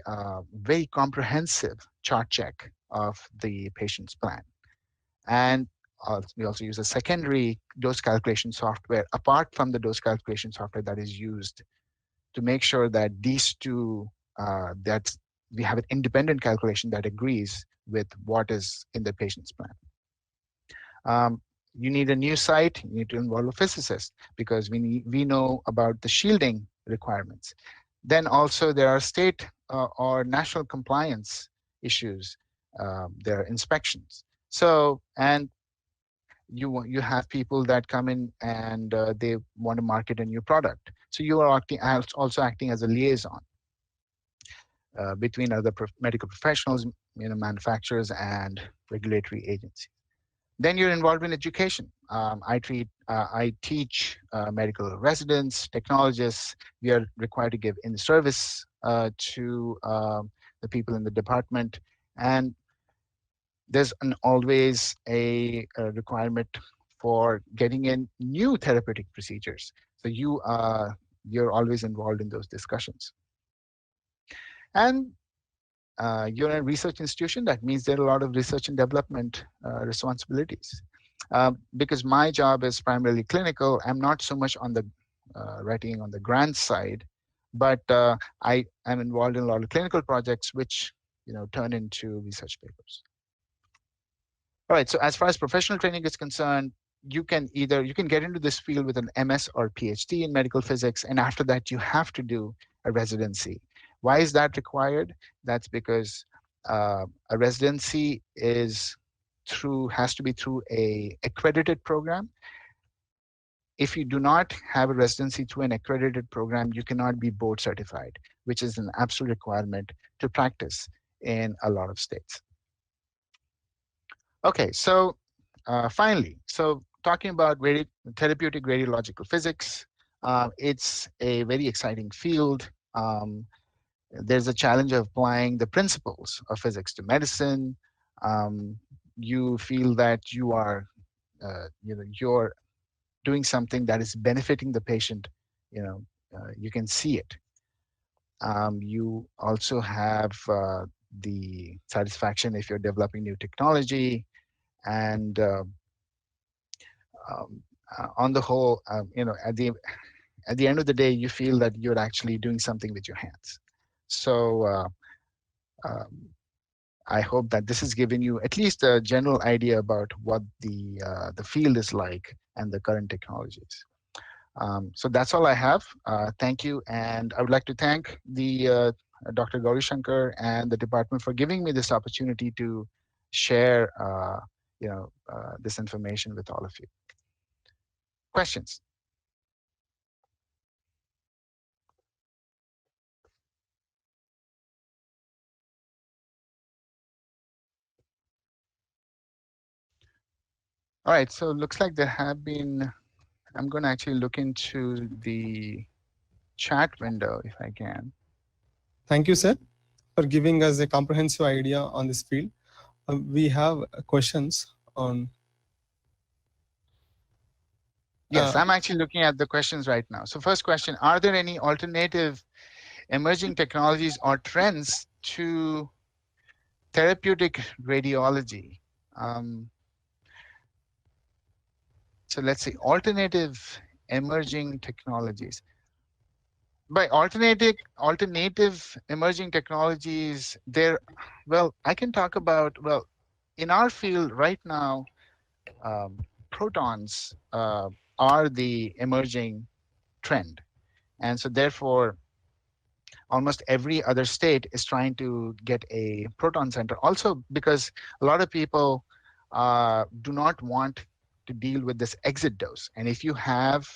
very comprehensive chart check of the patient's plan. And we also use a secondary dose calculation software apart from the dose calculation software that is used to make sure that these two, that we have an independent calculation that agrees with what is in the patient's plan. You need a new site, you need to involve a physicist because we know about the shielding requirements. Then also there are state or national compliance issues. There are inspections. So, and you have people that come in and they want to market a new product. So you are also acting as a liaison between other medical professionals, manufacturers, and regulatory agencies. Then you're involved in education. I teach medical residents, technologists. We are required to give in-service to the people in the department, and there's always a requirement for getting in new therapeutic procedures. So you're always involved in those discussions. And you're in a research institution. That means there are a lot of research and development responsibilities. Because my job is primarily clinical, I'm not so much on the writing on the grant side, but I am involved in a lot of clinical projects, which turn into research papers. All right. So as far as professional training is concerned, you can get into this field with an MS or PhD in medical physics, and after that you have to do a residency. Why is that required? That's because a residency has to be through a accredited program. If you do not have a residency through an accredited program, you cannot be board certified, which is an absolute requirement to practice in a lot of states. Okay, so finally, so talking about therapeutic radiological physics, it's a very exciting field. There's a challenge of applying the principles of physics to medicine. You feel that you're doing something that is benefiting the patient. You can see it. You also have the satisfaction if you're developing new technology, and on the whole, at the end of the day, you feel that you're actually doing something with your hands. So I hope that this has given you at least a general idea about what the field is like and the current technologies. So that's all I have. Thank you, and I would like to thank the Dr. Gauri Shankar and the department for giving me this opportunity to share this information with all of you. Questions? All right, so it looks like there have been, I'm going to actually look into the chat window if I can. Thank you, sir, for giving us a comprehensive idea on this field. We have questions on. Yes, I'm actually looking at the questions right now. So first question, are there any alternative emerging technologies or trends to therapeutic radiology? So let's see, alternative emerging technologies. by alternative emerging technologies, there, well, I can talk about, well, in our field right now, um, protons are the emerging trend. And so therefore, almost every other state is trying to get a proton center. Also, because a lot of people do not want to deal with this exit dose. And if you have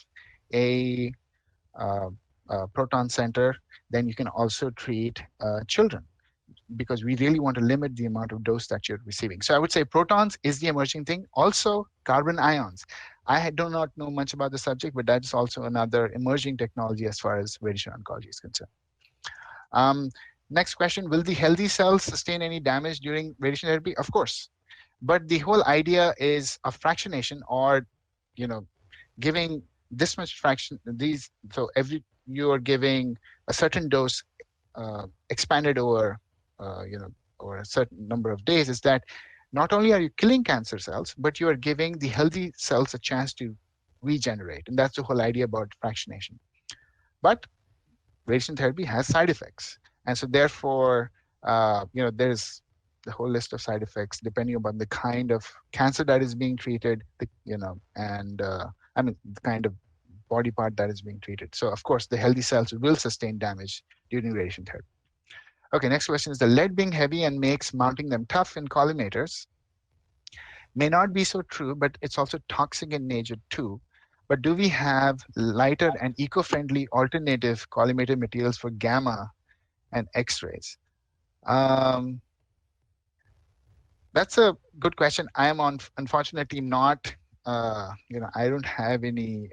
a, uh, proton center, then you can also treat children, because we really want to limit the amount of dose that you're receiving. So I would say protons is the emerging thing. Also, carbon ions. Do not know much about the subject, but that's also another emerging technology as far as radiation oncology is concerned. Um, Next question, will the healthy cells sustain any damage during radiation therapy? Of course. But the whole idea is of fractionation, or, you know, giving this much fraction, so you are giving a certain dose expanded over, over a certain number of days, is that not only are you killing cancer cells, but you are giving the healthy cells a chance to regenerate. And that's the whole idea about fractionation. But radiation therapy has side effects. And so therefore, there's the whole list of side effects depending upon the kind of cancer that is being treated, and the kind of body part that is being treated. So of course, the healthy cells will sustain damage during radiation therapy. Okay, next question is, the lead being heavy and makes mounting them tough in collimators may not be so true, but it's also toxic in nature too. But do we have lighter and eco-friendly alternative collimator materials for gamma and X-rays? Um, that's a good question. I am unfortunately not, I don't have any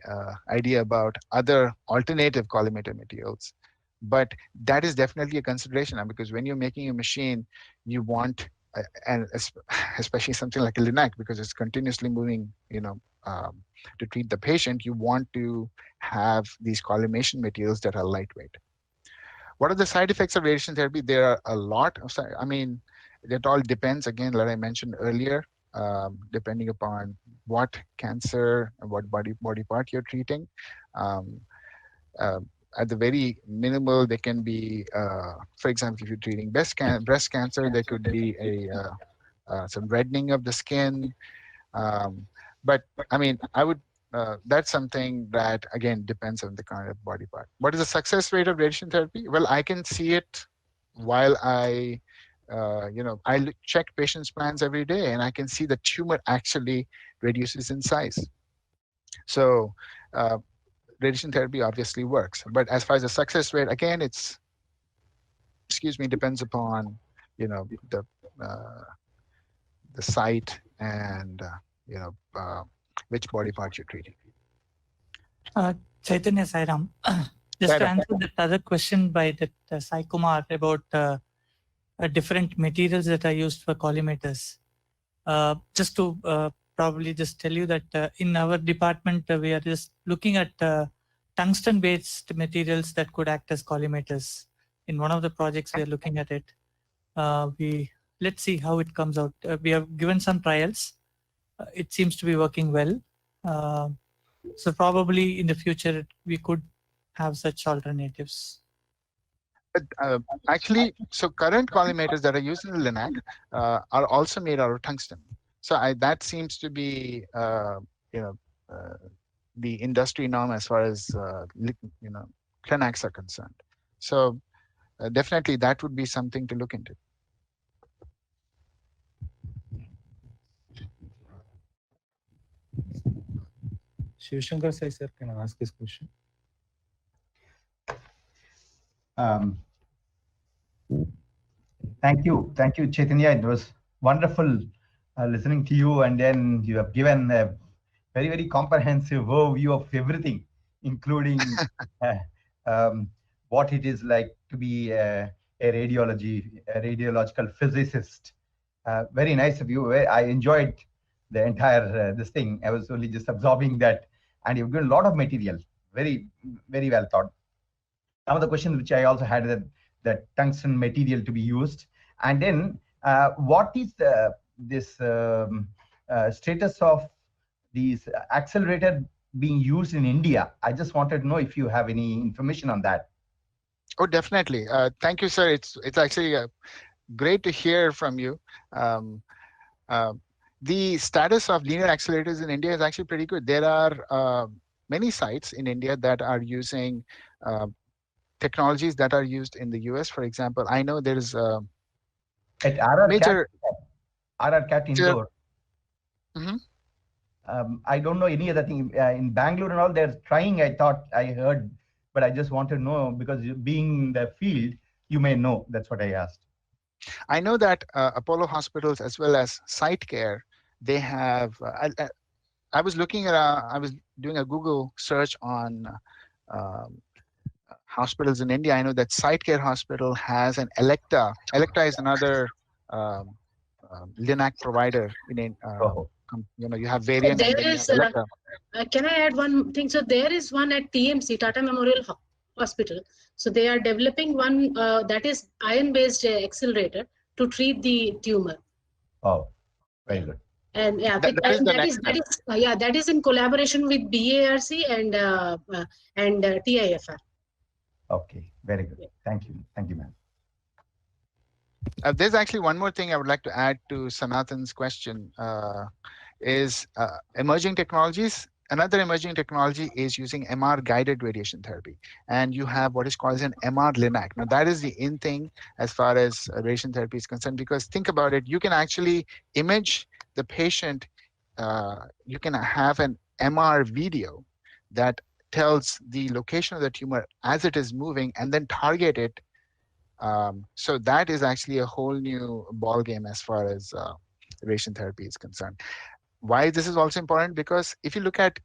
idea about other alternative collimator materials. But that is definitely a consideration, because when you're making a machine, you want, and especially something like a linac, because it's continuously moving, to treat the patient, you want to have these collimation materials that are lightweight. What are the side effects of radiation therapy? There are a lot of I mean, it all depends, again, like I mentioned earlier, depending upon what cancer and what body part you're treating. Um, uh, at the very minimal, they can be, for example, if you're treating breast cancer, there could be some reddening of the skin. Um, but I mean, that's something that again depends on the kind of body part. What is the success rate of radiation therapy? Well, I can see it while I check patients' plans every day, and I can see the tumor actually reduces in size. So uh, radiation therapy obviously works. But as far as the success rate, again, depends upon, you know, the uh, the site and which body part you're treating. Chaitanya Sairam, just to answer that other question by that Sai Kumar about different materials that are used for collimators. Just to probably just tell you that in our department, we are just looking at tungsten-based materials that could act as collimators. In one of the projects, we are looking at it. Let's see how it comes out. We have given some trials. It seems to be working well. So probably in the future, we could have such alternatives. Actually, so current collimators that are used in the linac are also made out of tungsten. So that seems to be, the industry norm as far as linacs are concerned. So definitely that would be something to look into. Shivshankar Sai sir, can I ask this question? Thank you, Chaitanya. It was wonderful listening to you, and then you have given a very, very comprehensive overview of everything, including what it is like to be a radiological physicist. Very nice of you. I enjoyed the entire this thing. I was only just absorbing that, and you've given a lot of material. Very, very well thought. Some of the questions which I also had, that tungsten material to be used, and then what is this status of these accelerator being used in India? I just wanted to know if you have any information on that. Oh, definitely. Thank you, sir. It's actually great to hear from you. Um, uh, the status of linear accelerators in India is actually pretty good. There are many sites in India that are using uh, technologies that are used in the US. For example, I know there is a At RR Cat major. Indoor. Mhm. I don't know any other thing in Bangalore and all. They're trying. I thought I heard, but I just want to know because being in the field, you may know. That's what I asked. I know that Apollo hospitals as well as site care, they have. I was looking at. I was doing a Google search on um, hospitals in India. I know that Site Care Hospital has an Electa. Electa is another um, linac provider. Oh, You have So Varian and there then you have is, Electa. can I add one thing? So there is one at TMC, Tata Memorial Hospital. So they are developing one that is ion-based accelerator to treat the tumor. oh, very good. And yeah, That is and the next step. that is in collaboration with BARC and TIFR. Okay, very good. Thank you, ma'am. There's actually one more thing I would like to add to Sanathan's question. Is emerging technologies. Another emerging technology is using MR guided radiation therapy. And you have what is called an MR linac. Now, that is the in thing as far as radiation therapy is concerned, because think about it, you can actually image the patient. You can have an MR video that tells the location of the tumor as it is moving and then target it. So that is actually a whole new ball game as far as radiation therapy is concerned. Why this is also important, because if you look at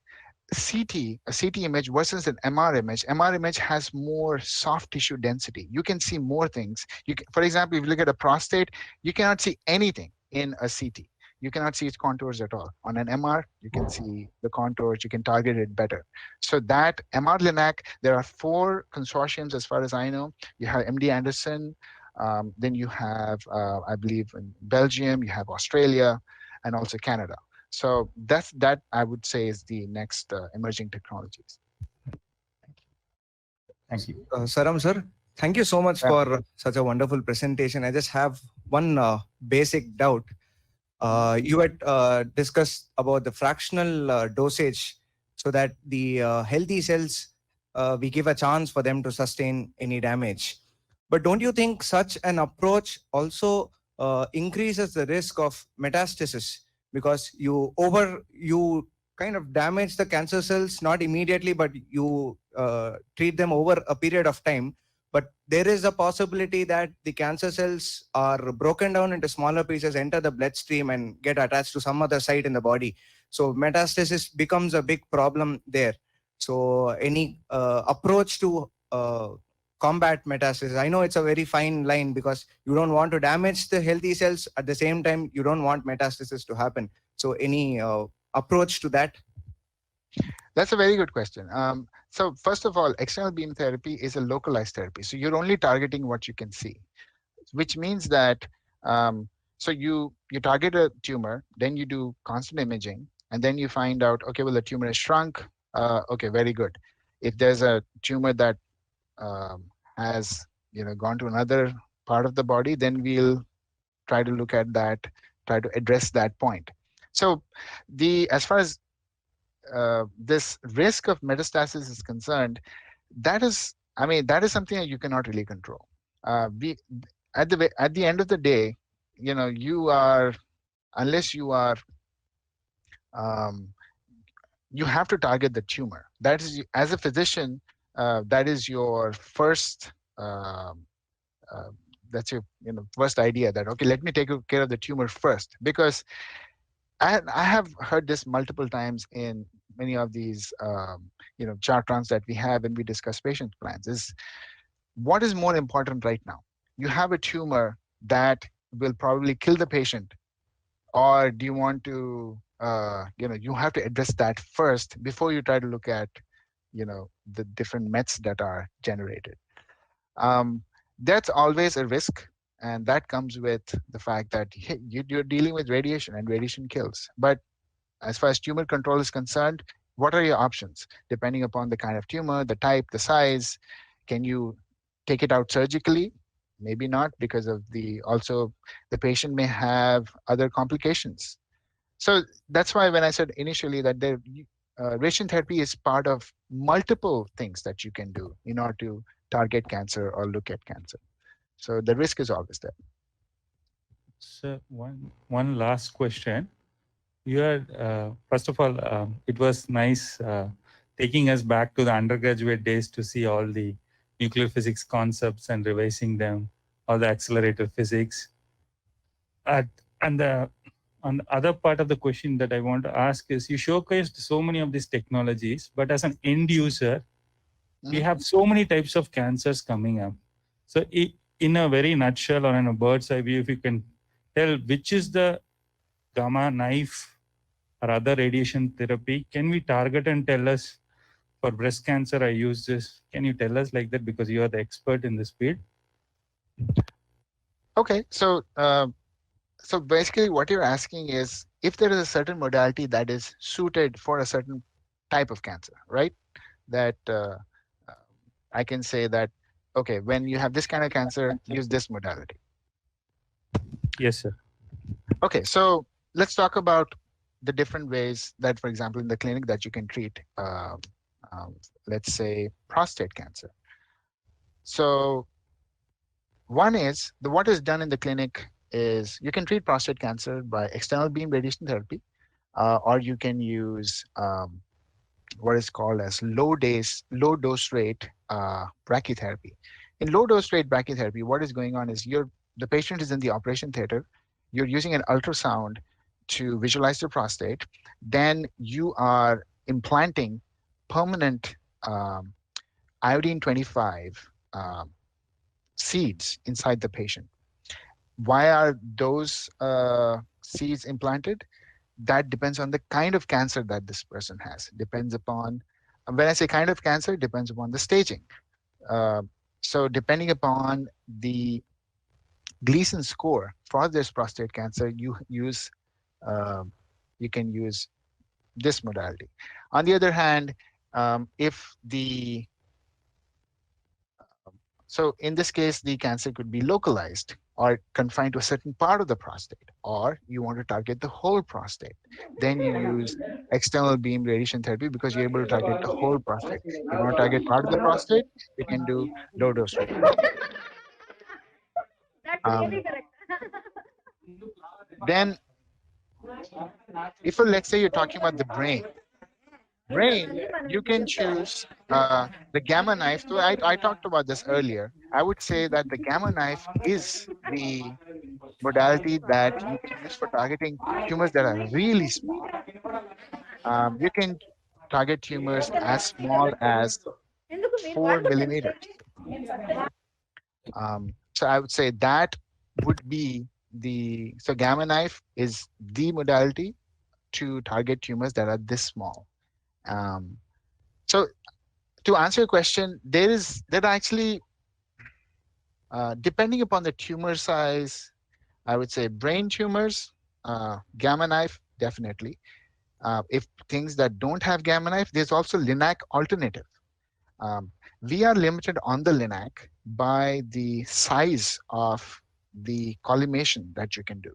a CT image versus an MR image, MR image has more soft tissue density. You can see more things. For example, if you look at a prostate, you cannot see anything in a CT. You cannot see its contours at all. On an MR, you can see the contours, you can target it better. So that MR linac, there are 4 consortiums as far as I know. You have MD Anderson, then you have, I believe, in Belgium, you have Australia, and also Canada. So that I would say is the next emerging technologies. Thank you. Saram sir, thank you so much Yeah. for such a wonderful presentation. I just have one basic doubt. You had discussed about the fractional dosage so that the healthy cells, we give a chance for them to sustain any damage. But don't you think such an approach also increases the risk of metastasis? Because you kind of damage the cancer cells, not immediately, but you treat them over a period of time. But there is a possibility that the cancer cells are broken down into smaller pieces, enter the bloodstream and get attached to some other site in the body. So metastasis becomes a big problem there. So any approach to combat metastasis? I know it's a very fine line because you don't want to damage the healthy cells. At the same time, you don't want metastasis to happen. So any approach to that? That's a very good question. So first of all, external beam therapy is a localized therapy. So you're only targeting what you can see, which means that so you target a tumor, then you do constant imaging, and then you find out, okay, well, the tumor is shrunk. Okay, very good. If there's a tumor that has gone to another part of the body, then we'll try to look at that, try to address that point. So as far as this risk of metastasis is concerned, that is something that you cannot really control. At the end of the day, you are, unless you are, you have to target the tumor. That is, as a physician, that is your first. That's your first idea, that okay, let me take care of the tumor first, because I have heard this multiple times in many of these chartrons that we have when we discuss patient plans, is what is more important right now? You have a tumor that will probably kill the patient, or do you want to you have to address that first before you try to look at the different mets that are generated. That's always a risk, and that comes with the fact that you're dealing with radiation, and radiation kills. But as far as tumor control is concerned, what are your options? Depending upon the kind of tumor, the type, the size, can you take it out surgically? Maybe not, because of also the patient may have other complications. So that's why when I said initially that radiation therapy is part of multiple things that you can do in order to target cancer or look at cancer. So the risk is always there. So one last question. You are first of all, it was nice taking us back to the undergraduate days to see all the nuclear physics concepts and revising them, all the accelerator physics. And the other part of the question that I want to ask is, you showcased so many of these technologies, but as an end user, we have so many types of cancers coming up. So in a very nutshell or in a bird's eye view, if you can tell which is the gamma knife or other radiation therapy, can we target and tell us, for breast cancer, I use this. Can you tell us like that, because you are the expert in this field? Okay, so so basically what you're asking is if there is a certain modality that is suited for a certain type of cancer, right? That I can say that, okay, when you have this kind of cancer, use this modality. Yes, sir. Okay, so let's talk about the different ways that, for example, in the clinic that you can treat, let's say, prostate cancer. So one is, what is done in the clinic is you can treat prostate cancer by external beam radiation therapy, or you can use what is called as low dose rate brachytherapy. In low dose rate brachytherapy, what is going on is the patient is in the operation theater. You're using an ultrasound to visualize the prostate. Then you are implanting permanent iodine 25 seeds inside the patient. Why are those seeds implanted? That depends on the kind of cancer that this person has. Depends upon, when I say kind of cancer, it depends upon the staging. So depending upon the Gleason score for this prostate cancer, you can use this modality. On the other hand, so in this case, the cancer could be localized or confined to a certain part of the prostate, or you want to target the whole prostate. Then you use external beam radiation therapy because you're able to target the whole prostate. If you want to target part of the prostate, you can do low dose radiation. Then, if let's say you're talking about the brain, you can choose the gamma knife. So I talked about this earlier. I would say that the gamma knife is the modality that you can use for targeting tumors that are really small. You can target tumors as small as 4 millimeters. So I would say that would be so gamma knife is the modality to target tumors that are this small. So to answer your question, there are actually, depending upon the tumor size, I would say brain tumors, gamma knife, definitely. If things that don't have gamma knife, there's also linac alternative. We are limited on the linac by the size of the collimation that you can do.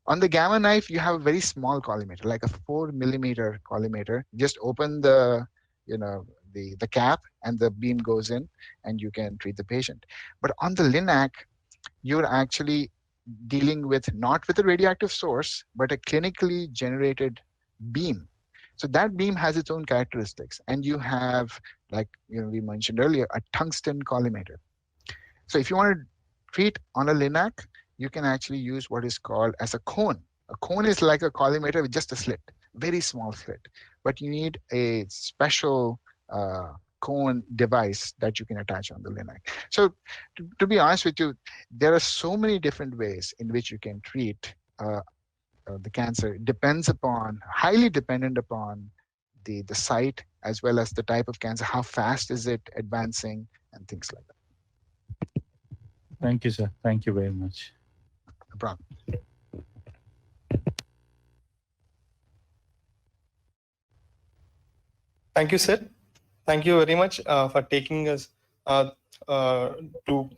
On the gamma knife, you have a very small collimator, like a 4 millimeter collimator. Just open the cap and the beam goes in and you can treat the patient. But on the linac, you're actually dealing not with a radioactive source, but a clinically generated beam. So that beam has its own characteristics. And you have, like we mentioned earlier, a tungsten collimator. So if you want to treat on a linac, you can actually use what is called as a cone. A cone is like a collimator with just a slit, very small slit. But you need a special cone device that you can attach on the linac. So to be honest with you, there are so many different ways in which you can treat the cancer. It depends upon, highly dependent upon the site as well as the type of cancer, how fast is it advancing, and things like that. Thank you, sir. Thank you very much. No problem. Thank you, sir. Thank you very much for taking us to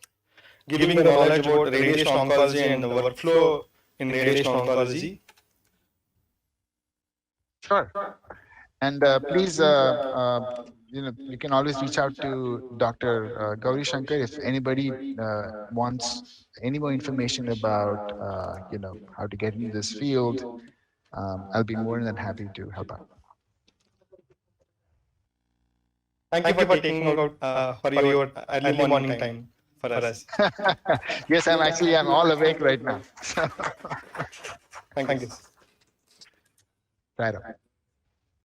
giving the knowledge about radiation oncology and the workflow in radiation oncology. Sure. And please, you can always reach out to Dr. Gauri Shankar if anybody wants any more information about, how to get into this field. I'll be more than happy to help out. Thank you for taking out for your early morning time for us. Yes, I'm all awake right now. Thank you. Right on.